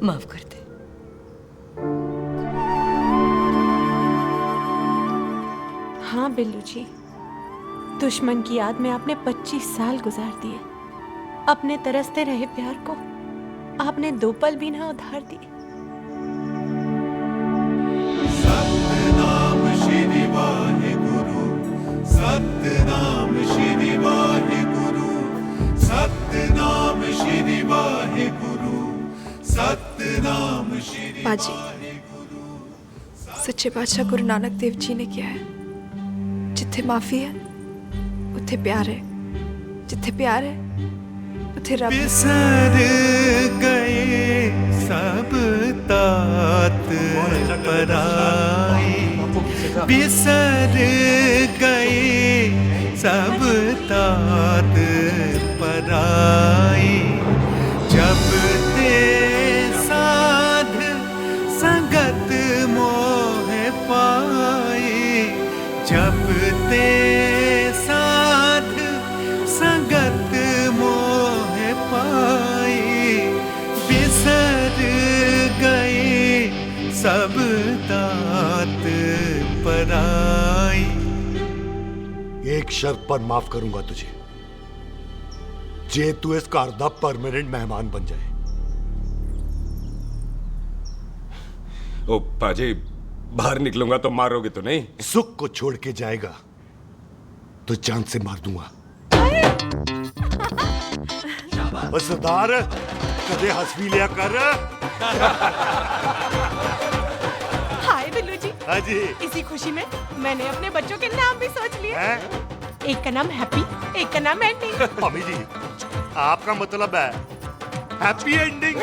माफ कर दे। हाँ बिल्लू जी, दुश्मन की याद में आपने 25 साल गुजार दिए। अपने तरसते रहे प्यार को आपने 2 पल भी ना उधार दिए। सतनाम श्री वाहेगुरु, सतनाम श्री वाहेगुरु, सतनाम श्री वाहेगुरु, सतनाम श्री पाजी, सच्चे बादशाह गुरु नानक देव जी ने किया है, जिथे माफी है उथे प्यार है, जिथे प्यार है उथे रब। बिसर गए सब तात पराए, बिसर गए सब तात पराए। जब ते साध संगत मोह पाए, जब ते साध संगत मोह पाए, बिसर गए सब तात पराए। एक शर्त पर माफ करूंगा तुझे, जे तू इस घर दा परमानेंट मेहमान बन जाए। ओ पाजी, बाहर निकलूंगा तो मारोगे तो नहीं? सुख को छोड़ के जाएगा तो जान से मार दूंगा। सरदार, कदे हंस भी लिया कर। हाय बिल्लू जी। हाँ जी। इसी खुशी में मैंने अपने बच्चों के नाम भी सोच लिए। एक का नाम हैप्पी, एक का नाम एंडिंग। मम्मी जी, आपका मतलब है हैप्पी एंडिंग।